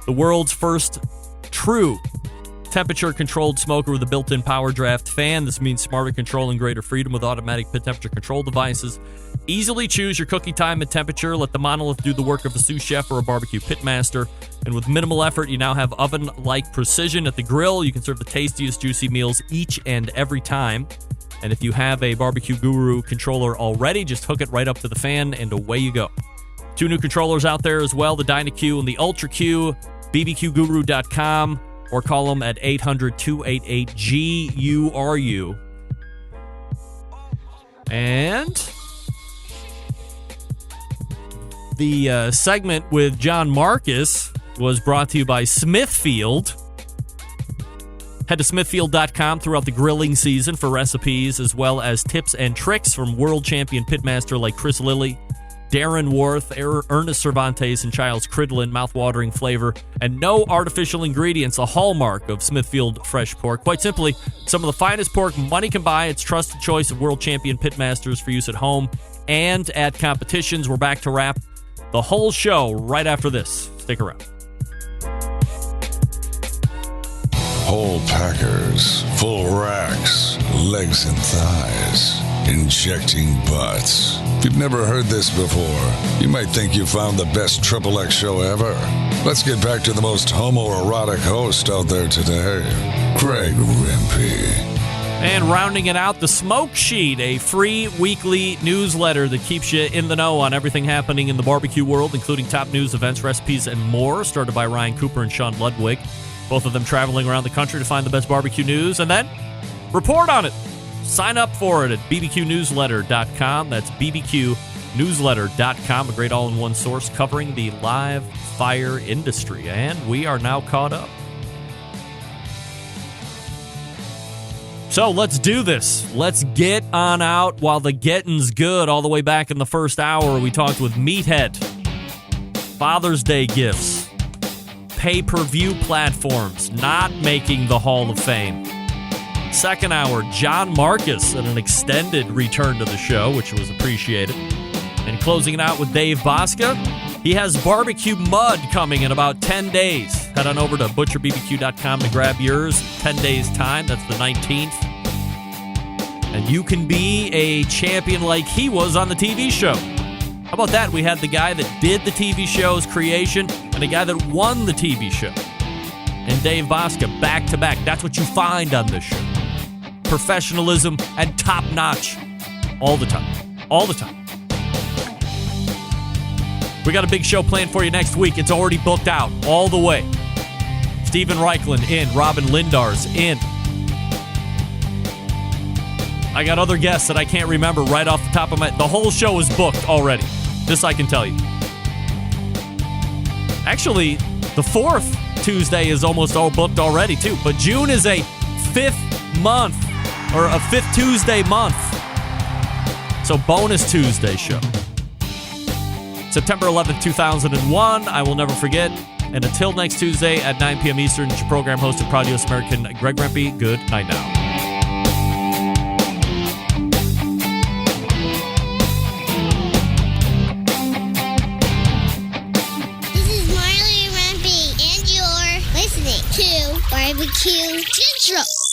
[SPEAKER 9] the world's first true temperature-controlled smoker with a built-in power draft fan. This means smarter control and greater freedom with automatic pit temperature control devices. Easily choose your cooking time and temperature. Let the Monolith do the work of a sous chef or a barbecue pitmaster. And with minimal effort, you now have oven-like precision at the grill. You can serve the tastiest, juicy meals each and every time. And if you have a BBQ Guru controller already, just hook it right up to the fan, and away you go. 2 new controllers out there as well, the DynaQ and the Ultra Q. BBQGuru.com. Or call them at 800-288-GURU. And the segment with John Markus was brought to you by Smithfield. Head to Smithfield.com throughout the grilling season for recipes as well as tips and tricks from world champion pitmaster like Chris Lilly, Darren Worth, Ernest Cervantes, and Childs Cridlin. Mouth-watering flavor and no artificial ingredients, a hallmark of Smithfield fresh pork. Quite simply, some of the finest pork money can buy. It's trusted choice of world champion pitmasters for use at home and at competitions. We're back to wrap the whole show right after this. Stick around.
[SPEAKER 4] Whole packers, full racks, legs and thighs, injecting butts. If you've never heard this before, you might think you found the best XXX show ever. Let's get back to the most homoerotic host out there today, Greg Rempe.
[SPEAKER 9] And rounding it out, the Smoke Sheet, a free weekly newsletter that keeps you in the know on everything happening in the barbecue world, including top news, events, recipes, and more, started by Ryan Cooper and Sean Ludwig, both of them traveling around the country to find the best barbecue news and then report on it. Sign up for it at bbqnewsletter.com. That's bbqnewsletter.com, a great all-in-one source covering the live fire industry. And we are now caught up. So let's do this. Let's get on out while the getting's good. All the way back in the first hour, we talked with Meathead, Father's Day gifts, pay-per-view platforms not making the Hall of Fame. Second hour, John Markus, and an extended return to the show, which was appreciated. And closing it out with Dave Bosca. He has BBQ Mud coming in about 10 days. Head on over to butcherbbq.com to grab yours. 10 days time. That's the 19th. And you can be a champion like he was on the TV show. How about that? We had the guy that did the TV show's creation and a guy that won the TV show. And Dave Bosca, back to back. That's what you find on this show. Professionalism and top notch. All the time. All the time. We got a big show planned for you next week. It's already booked out all the way. Steven Reichland in. Robin Lindar's in. I got other guests that I can't remember right off the top of my... The whole show is booked already. This I can tell you. Actually, the 4th Tuesday is almost all booked already, too. But June is a 5th month, or a 5th Tuesday month. So bonus Tuesday show. September 11th, 2001. I will never forget. And until next Tuesday at 9 p.m. Eastern, it's your program host and proud U.S. American Greg Rempe. Good night now.
[SPEAKER 13] BBQ Central.